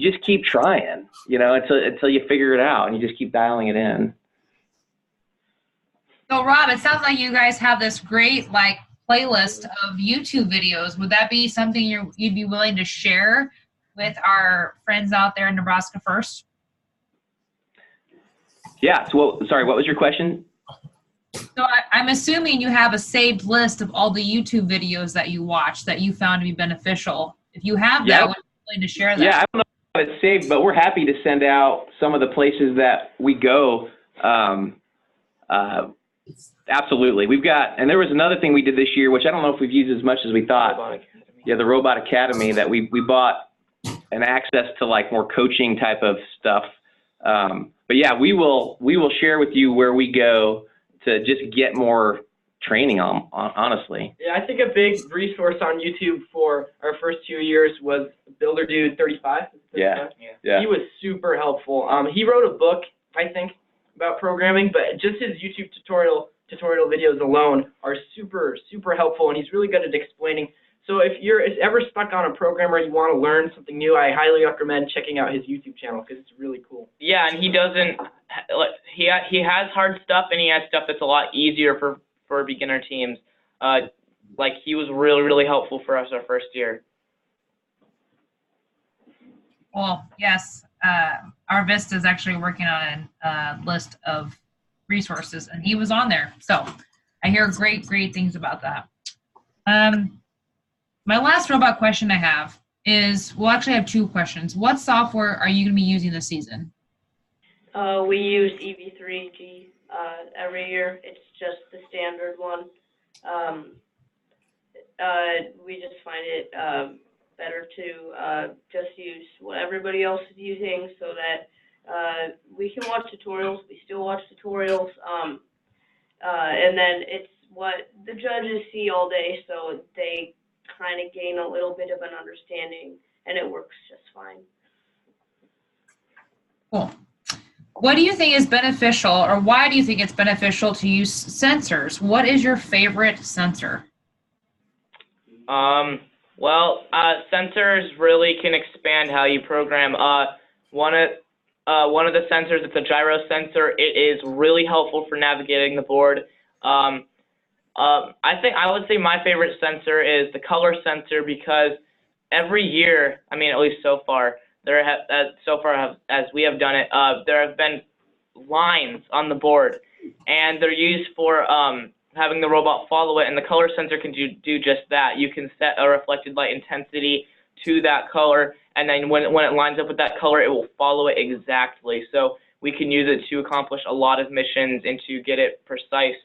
just keep trying, you know, until you figure it out, and you just keep dialing it in. So Rob, it sounds like you guys have this great like playlist of YouTube videos. Would that be something you'd be willing to share with our friends out there in Nebraska First? Yeah. So, sorry, what was your question? So I'm assuming you have a saved list of all the YouTube videos that you watch that you found to be beneficial. If you have that, would you be willing to share that? Yeah, I don't know if it's saved, but we're happy to send out some of the places that we go. Absolutely. We've got, and there was another thing we did this year, which I don't know if we've used as much as we thought. Yeah, the Robot Academy, that we bought an access to like more coaching type of stuff. But yeah, we will share with you where we go to just get more training on honestly. Yeah, I think a big resource on YouTube for our first 2 years was Builder Dude 35. Yeah. He was super helpful. He wrote a book, I think, about programming, but just his YouTube tutorial videos alone are super helpful, and he's really good at explaining So if you're ever stuck on a program or you want to learn something new, I highly recommend checking out his YouTube channel because it's really cool. Yeah, and he doesn't, he has hard stuff and he has stuff that's a lot easier for beginner teams. Like he was really, really helpful for us our first year. Well, yes, our Vista is actually working on a list of resources, and he was on there. So I hear great things about that. My last robot question I have is, we'll actually have two questions. What software are you going to be using this season? We use EV3G every year. It's just the standard one. We just find it better to just use what everybody else is using so that we can watch tutorials. We still watch tutorials. And then it's what the judges see all day, so they kind of gain a little bit of an understanding, and it works just fine. Cool. What do you think is beneficial, or why do you think it's beneficial to use sensors? What is your favorite sensor? Well, sensors really can expand how you program. One of the sensors, it's a gyro sensor. It is really helpful for navigating the board. I would say my favorite sensor is the color sensor, because every year, I mean, at least so far, as we have done it, there have been lines on the board, and they're used for having the robot follow it, and the color sensor can do just that. You can set a reflected light intensity to that color, and then when it lines up with that color, it will follow it exactly. So we can use it to accomplish a lot of missions and to get it precise.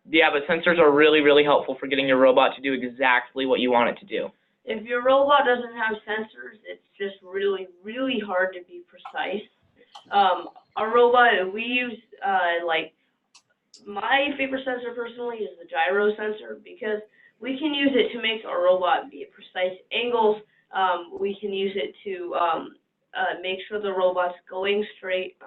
Yeah, but sensors are really, really helpful for getting your robot to do exactly what you want it to do. If your robot doesn't have sensors, it's just really, really hard to be precise. Our robot, we use, like, my favorite sensor personally is the gyro sensor, because we can use it to make our robot be at precise angles. We can use it to make sure the robot's going straight.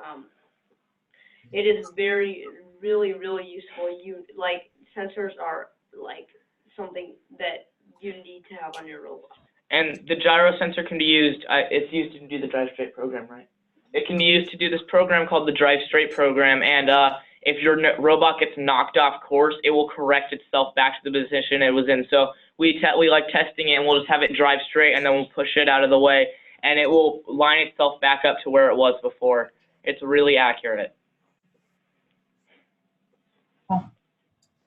It is really, really useful. Like, sensors are like something that you need to have on your robot. And the gyro sensor can be used, it's used to do the drive straight program, right? It can be used to do this program called the drive straight program, and if your robot gets knocked off course, it will correct itself back to the position it was in. So we like testing it, and we'll just have it drive straight, and then we'll push it out of the way, and it will line itself back up to where it was before. It's really accurate.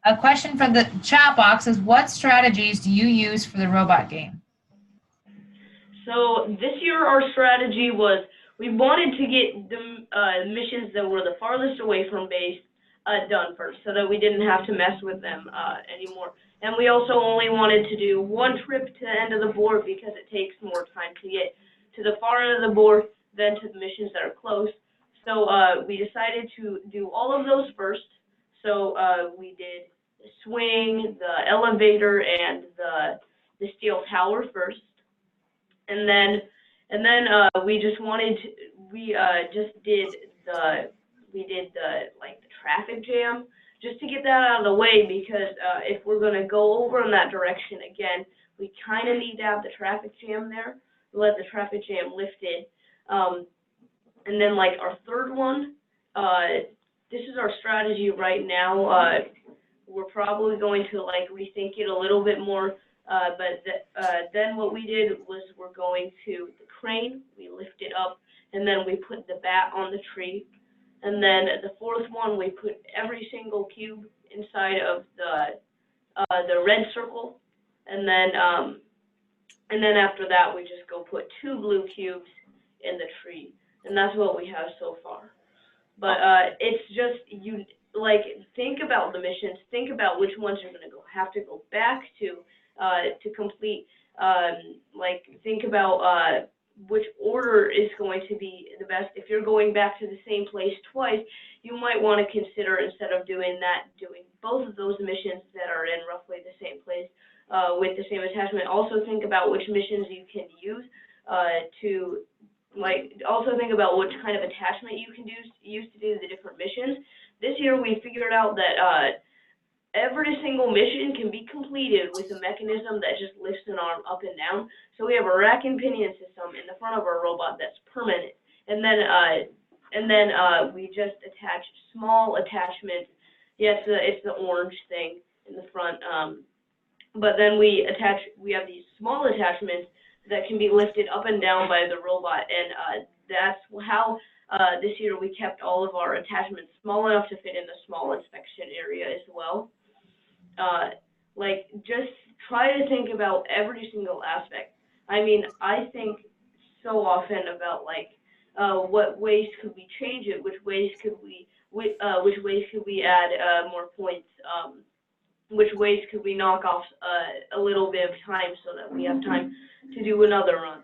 A question from the chat box is, what strategies do you use for the robot game? So this year our strategy was, we wanted to get the missions that were the farthest away from base done first, so that we didn't have to mess with them anymore. And we also only wanted to do one trip to the end of the board, because it takes more time to get to the far end of the board than to the missions that are close. So we decided to do all of those first. So we did the swing, the elevator, and the steel tower first, and then we just did the traffic jam, just to get that out of the way, because if we're going to go over in that direction again, we kind of need to have the traffic jam there, let the traffic jam lifted. And then, like, our third one, this is our strategy right now. We're probably going to, like, rethink it a little bit more, but then what we did was, we're going to the crane, we lift it up, and then we put the bat on the tree. And then the fourth one, we put every single cube inside of the red circle, and then after that, we just go put 2 blue cubes in the tree, and that's what we have so far. But it's just, you think about the missions, think about which ones you're going to have to go back to complete. Think about which order is going to be the best. If you're going back to the same place twice, you might want to consider, instead of doing that, doing both of those missions that are in roughly the same place with the same attachment. Also think about which missions you can use also think about which kind of attachment you can use to do the different missions. This year we figured out that every single mission can be completed with a mechanism that just lifts an arm up and down. So we have a rack and pinion system in the front of our robot that's permanent. And then we just attach small attachments. Yes, it's the orange thing in the front. But then we have these small attachments that can be lifted up and down by the robot. And that's how this year we kept all of our attachments small enough to fit in the small inspection area as well. Like, just try to think about every single aspect. I mean, I think so often about, like, what ways could we change it? Which ways could we add more points? Which ways could we knock off a little bit of time so that we have time to do another run?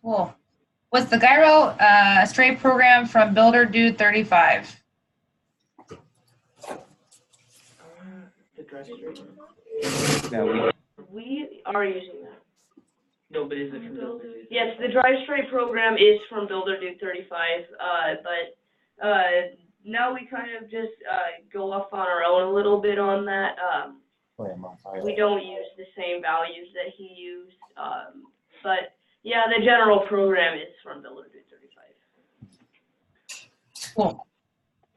Cool. Was the Gyro Stray program from Builder Dude 35? The drive straight. No, We are using that. No, but is it from Builder? Yes, the Drive Straight program is from Builder Dude 35, but now we kind of just go off on our own a little bit on that. We don't use the same values that he used, but yeah, the general program is from Builder Dude 35. Cool.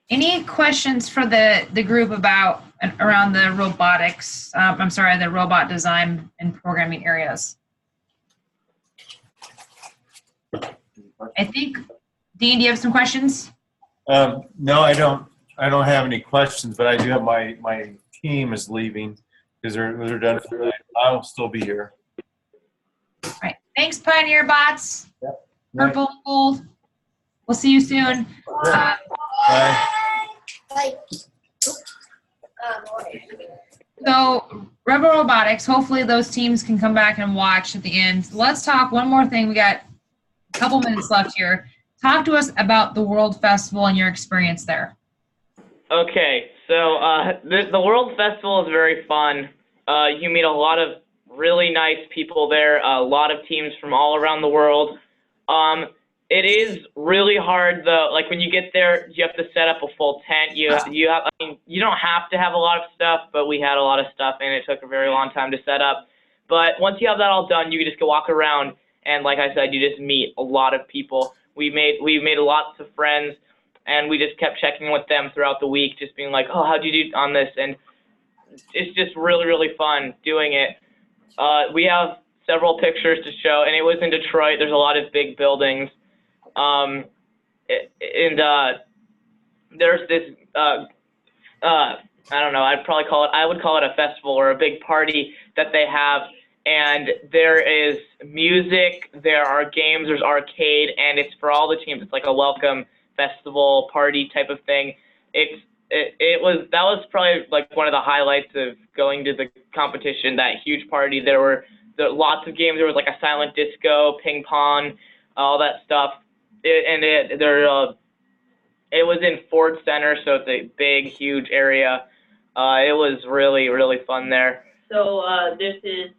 Any questions for the group about around the robotics? I'm sorry, the robot design and programming areas. I think, Dean, do you have some questions? No, I don't have any questions, but I do have my team is leaving because they're done for the night. I'll still be here. All right. Thanks, Pioneer Bots. Yep. Purple and gold. We'll see you soon. Bye. So, Rebel Robotics, hopefully those teams can come back and watch at the end. Let's talk one more thing. We got a couple minutes left here. Talk to us about the World Festival and your experience there. Okay, so the World Festival is very fun. You meet a lot of really nice people there, a lot of teams from all around the world. It is really hard though. Like when you get there, you have to set up a full tent. You don't have to have a lot of stuff, but we had a lot of stuff and it took a very long time to set up. But once you have that all done, you can just go walk around and like I said, you just meet a lot of people. We made lots of friends and we just kept checking with them throughout the week, just being like, oh, how'd you do on this? And it's just really, really fun doing it. We have several pictures to show, and it was in Detroit. There's a lot of big buildings. There's this, I don't know, I would call it a festival or a big party that they have, and there is music, there are games, there's arcade, and it's for all the teams. It's like a welcome festival party type of thing. That was probably like one of the highlights of going to the competition, that huge party. There were lots of games. There was like a silent disco, ping pong, all that stuff. It was in Ford Center, so it's a big, huge area. It was really, really fun there. So this is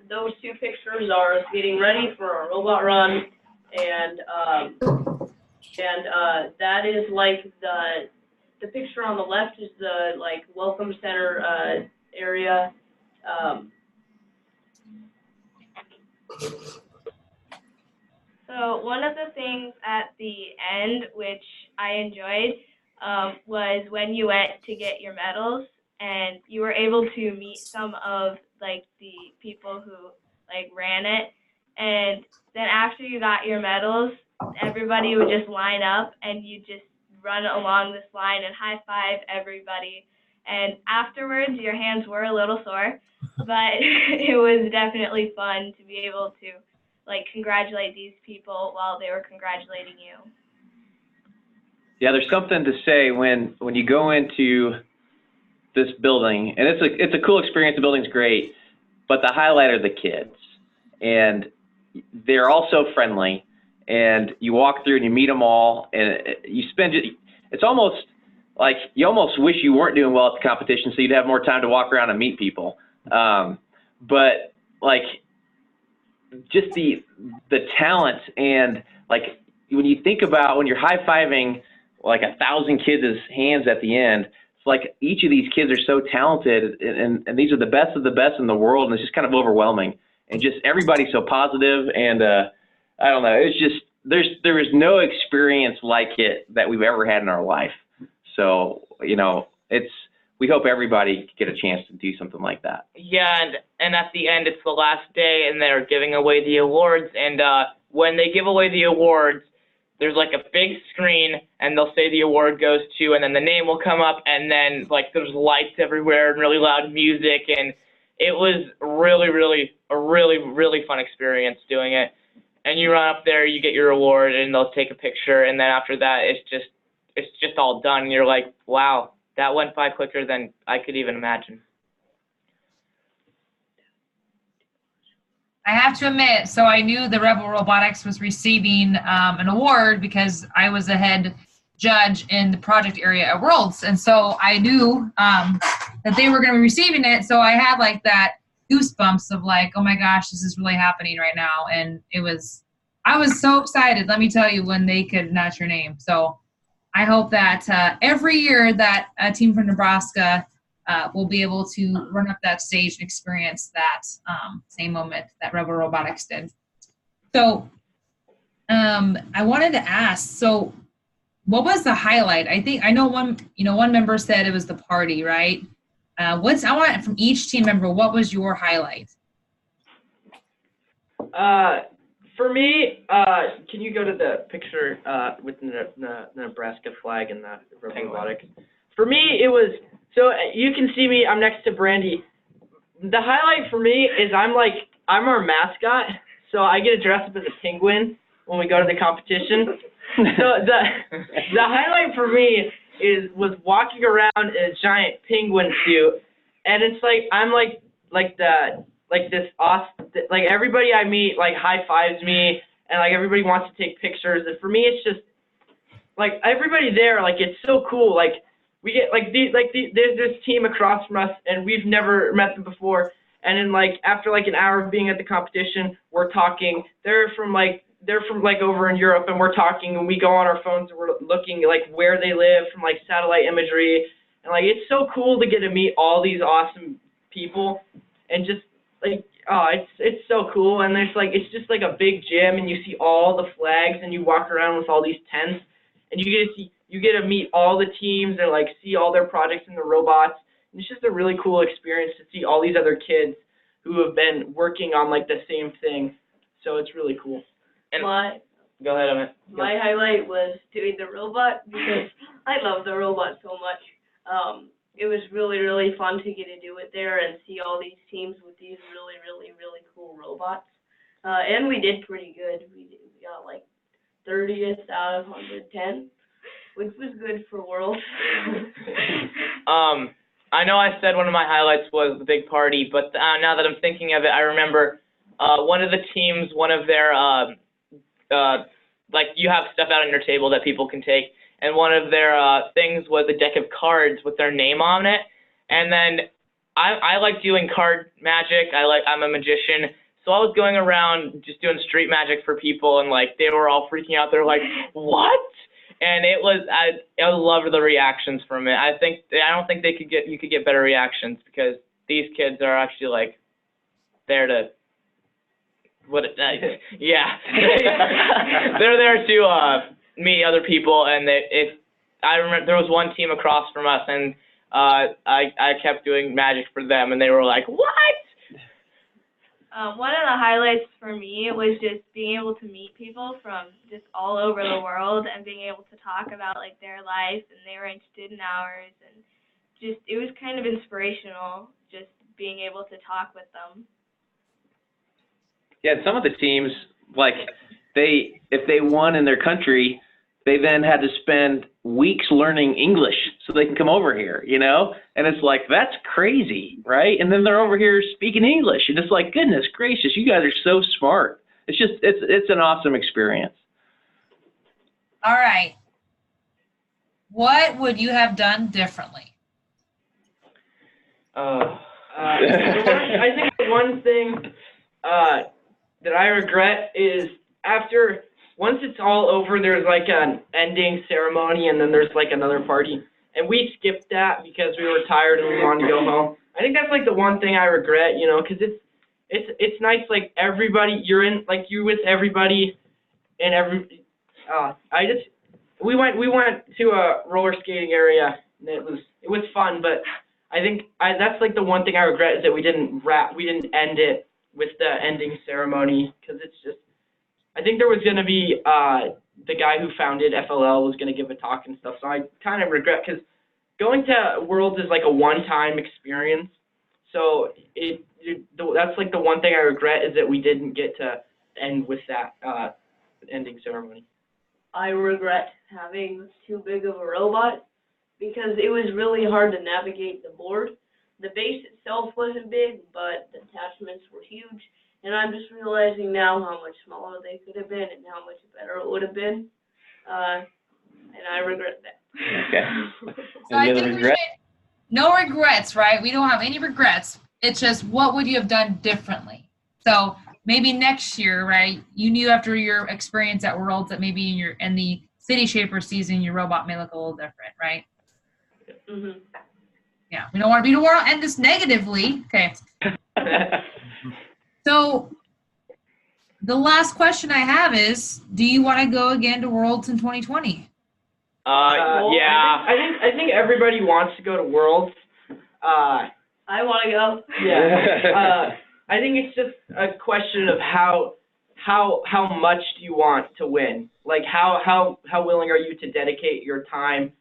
those two pictures are us getting ready for our robot run, and that is like the picture on the left is the like welcome center area. So one of the things at the end, which I enjoyed, was when you went to get your medals and you were able to meet some of like the people who like ran it. And then after you got your medals, everybody would just line up and you just run along this line and high five everybody. And afterwards, your hands were a little sore, but it was definitely fun to be able to like congratulate these people while they were congratulating you. Yeah, there's something to say when you go into this building, and it's a cool experience. The building's great, but the highlight are the kids, and they're all so friendly. And you walk through and you meet them all, and it's almost like you almost wish you weren't doing well at the competition so you'd have more time to walk around and meet people. But like just the talent, and like when you think about when you're high-fiving like 1,000 kids' hands at the end. It's like each of these kids are so talented, and these are the best of the best in the world, and it's just kind of overwhelming. And just everybody's so positive, and I don't know, it's just there is no experience like it that we've ever had in our life. So, you know, we hope everybody get a chance to do something like that. Yeah, and at the end, it's the last day, and they're giving away the awards. And when they give away the awards, there's like a big screen, and they'll say the award goes to, and then the name will come up, and then like there's lights everywhere and really loud music, and it was really, really a really fun experience doing it. And you run up there, you get your award, and they'll take a picture, and then after that, it's just all done, and you're like, wow. That went by quicker than I could even imagine. I have to admit, so I knew the Rebel Robotics was receiving an award because I was a head judge in the project area at Worlds. And so I knew that they were going to be receiving it. So I had like that goosebumps of like, oh my gosh, this is really happening right now. And I was so excited, let me tell you, when they could announce your name. So I hope that every year that a team from Nebraska will be able to run up that stage and experience that same moment that Rebel Robotics did. So I wanted to ask, so what was the highlight? I know one member said it was the party, right? I want from each team member, what was your highlight? For me, can you go to the picture with the Nebraska flag and the robotics? For me, it was, so you can see me, I'm next to Brandy. The highlight for me is I'm our mascot, so I get to dress up as a penguin when we go to the competition. So the highlight for me was walking around in a giant penguin suit, and it's like I'm this awesome, like everybody I meet like high fives me, and like everybody wants to take pictures, and for me it's just like everybody there, like it's so cool. Like we get there's this team across from us, and we've never met them before, and then like after like an hour of being at the competition, we're talking. They're from over in Europe, and we're talking, and we go on our phones and we're looking like where they live from like satellite imagery, and like it's so cool to get to meet all these awesome people, and just like, oh, it's so cool. And there's like, it's just like a big gym, and you see all the flags, and you walk around with all these tents, and you get to meet all the teams and like see all their projects and the robots. And it's just a really cool experience to see all these other kids who have been working on like the same thing. So it's really cool. And go ahead, Emmett. My highlight was doing the robot because I love the robot so much. It was really, really fun to get to do it there and see all these teams with these really, really, really cool robots. And we did pretty good. We got like 30th out of 110, which was good for Worlds. I know I said one of my highlights was the big party, but now that I'm thinking of it, I remember one of the teams, one of their, like you have stuff out on your table that people can take, and one of their things was a deck of cards with their name on it. And then I like doing card magic. I'm a magician, so I was going around just doing street magic for people, and like they were all freaking out. They're like, "What?" And I loved the reactions from it. I don't think you could get better reactions, because these kids are actually like there to yeah. They're there to meet other people, and I remember there was one team across from us, and I kept doing magic for them, and they were like, "What?" One of the highlights for me was just being able to meet people from just all over the world and being able to talk about like their life, and they were interested in ours, and just it was kind of inspirational just being able to talk with them. Yeah, some of the teams, like if they won in their country, they then had to spend weeks learning English so they can come over here, you know? And it's like, that's crazy, right? And then they're over here speaking English, and it's like, goodness gracious, you guys are so smart. It's just, it's an awesome experience. All right. What would you have done differently? I think the one thing that I regret is after once it's all over, there's like an ending ceremony, and then there's like another party. And we skipped that because we were tired and we wanted to go home. I think that's like the one thing I regret, because it's nice, like everybody, you're in, like you're with everybody, and we went to a roller skating area, and it was fun, but I think that's like the one thing I regret is that we didn't end it with the ending ceremony, because it's just, I think there was going to be, the guy who founded FLL was going to give a talk and stuff, so I kind of regret, because going to Worlds is like a one-time experience, so that's like the one thing I regret is that we didn't get to end with that ending ceremony. I regret having too big of a robot because it was really hard to navigate the board. The base itself wasn't big, but the attachments were huge. And I'm just realizing now how much smaller they could have been and how much better it would have been. And I regret that. Okay. So I think we should, no regrets, right? We don't have any regrets. It's just what would you have done differently? So maybe next year, right? You knew after your experience at Worlds that maybe in the City Shaper season your robot may look a little different, right? Mm-hmm. Yeah, we don't want to end this negatively. Okay. So the last question I have is, do you want to go again to Worlds in 2020? Yeah. I think everybody wants to go to Worlds. I want to go. Yeah. I think it's just a question of how much do you want to win? Like how willing are you to dedicate your time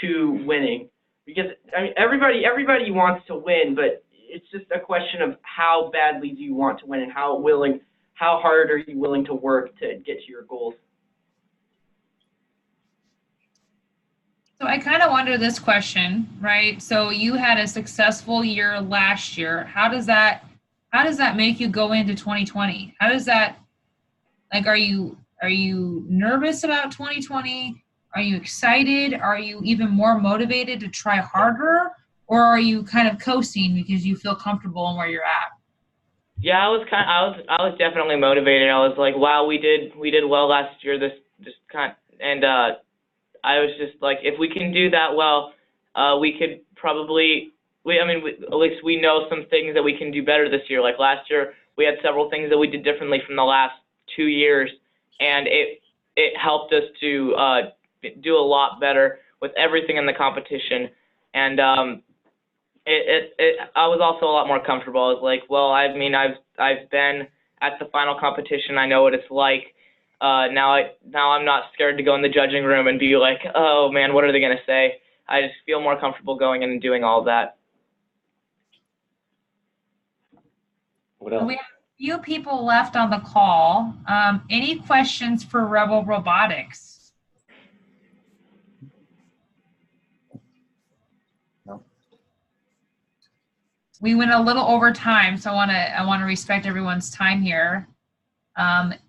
to winning? Because I mean everybody wants to win, but it's just a question of how badly do you want to win and how hard are you willing to work to get to your goals. So I kind of wonder this question, right? So you had a successful year last year. How does that make you go into 2020? How does that, like, are you nervous about 2020? Are you excited? Are you even more motivated to try harder? Or are you kind of coasting because you feel comfortable in where you're at? Yeah, I was definitely motivated. I was like, wow, we did well last year. I was just like, if we can do that well, we could probably, at least we know some things that we can do better this year. Like last year, we had several things that we did differently from the last 2 years, and it helped us to do a lot better with everything in the competition. And I was also a lot more comfortable. I was like, well, I mean, I've been at the final competition. I know what it's like. Now I'm not scared to go in the judging room and be like, oh man, what are they gonna say? I just feel more comfortable going in and doing all of that. What else? We have a few people left on the call. Any questions for Rebel Robotics? No. We went a little over time, so I want to respect everyone's time here.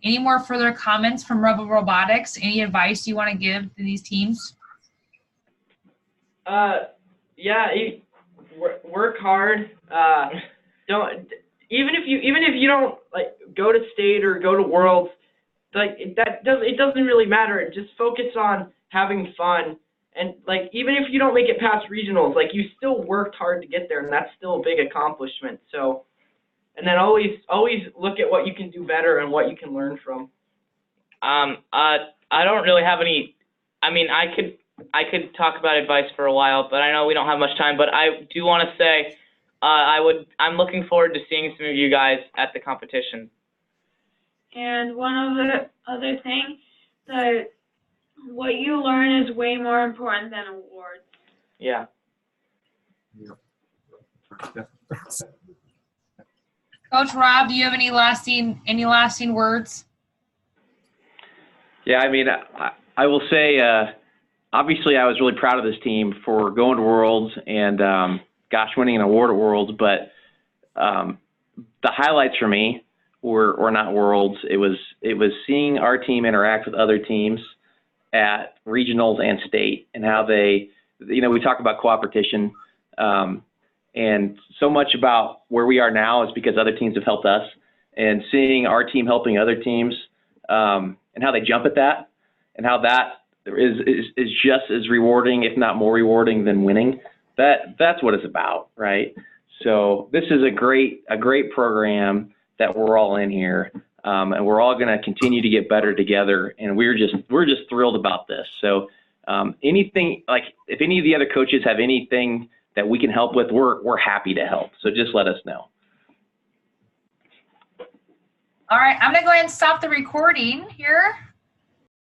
Any more further comments from Rebel Robotics? Any advice you want to give to these teams? Yeah, work hard. Even if you don't like go to state or go to Worlds, like it doesn't really matter. Just focus on having fun, and like even if you don't make it past regionals, like you still worked hard to get there, and that's still a big accomplishment. So, and then always look at what you can do better and what you can learn from. I don't really have any. I mean, I could talk about advice for a while, but I know we don't have much time. But I do want to say, I'm looking forward to seeing some of you guys at the competition. And one other thing, that what you learn is way more important than awards. Yeah. Coach Rob, do you have any lasting words? Yeah, I mean, I will say, obviously I was really proud of this team for going to Worlds and, winning an award at Worlds, but the highlights for me were not Worlds. It was seeing our team interact with other teams at regionals and state, and how they, we talk about cooperation, and so much about where we are now is because other teams have helped us, and seeing our team helping other teams, and and how they jump at that, and how that is just as rewarding, if not more rewarding, than winning. That's what it's about, right? So this is a great program that we're all in here, and we're all going to continue to get better together. And we're just thrilled about this. So anything, like if any of the other coaches have anything that we can help with, we're happy to help. So just let us know. All right, I'm going to go ahead and stop the recording here.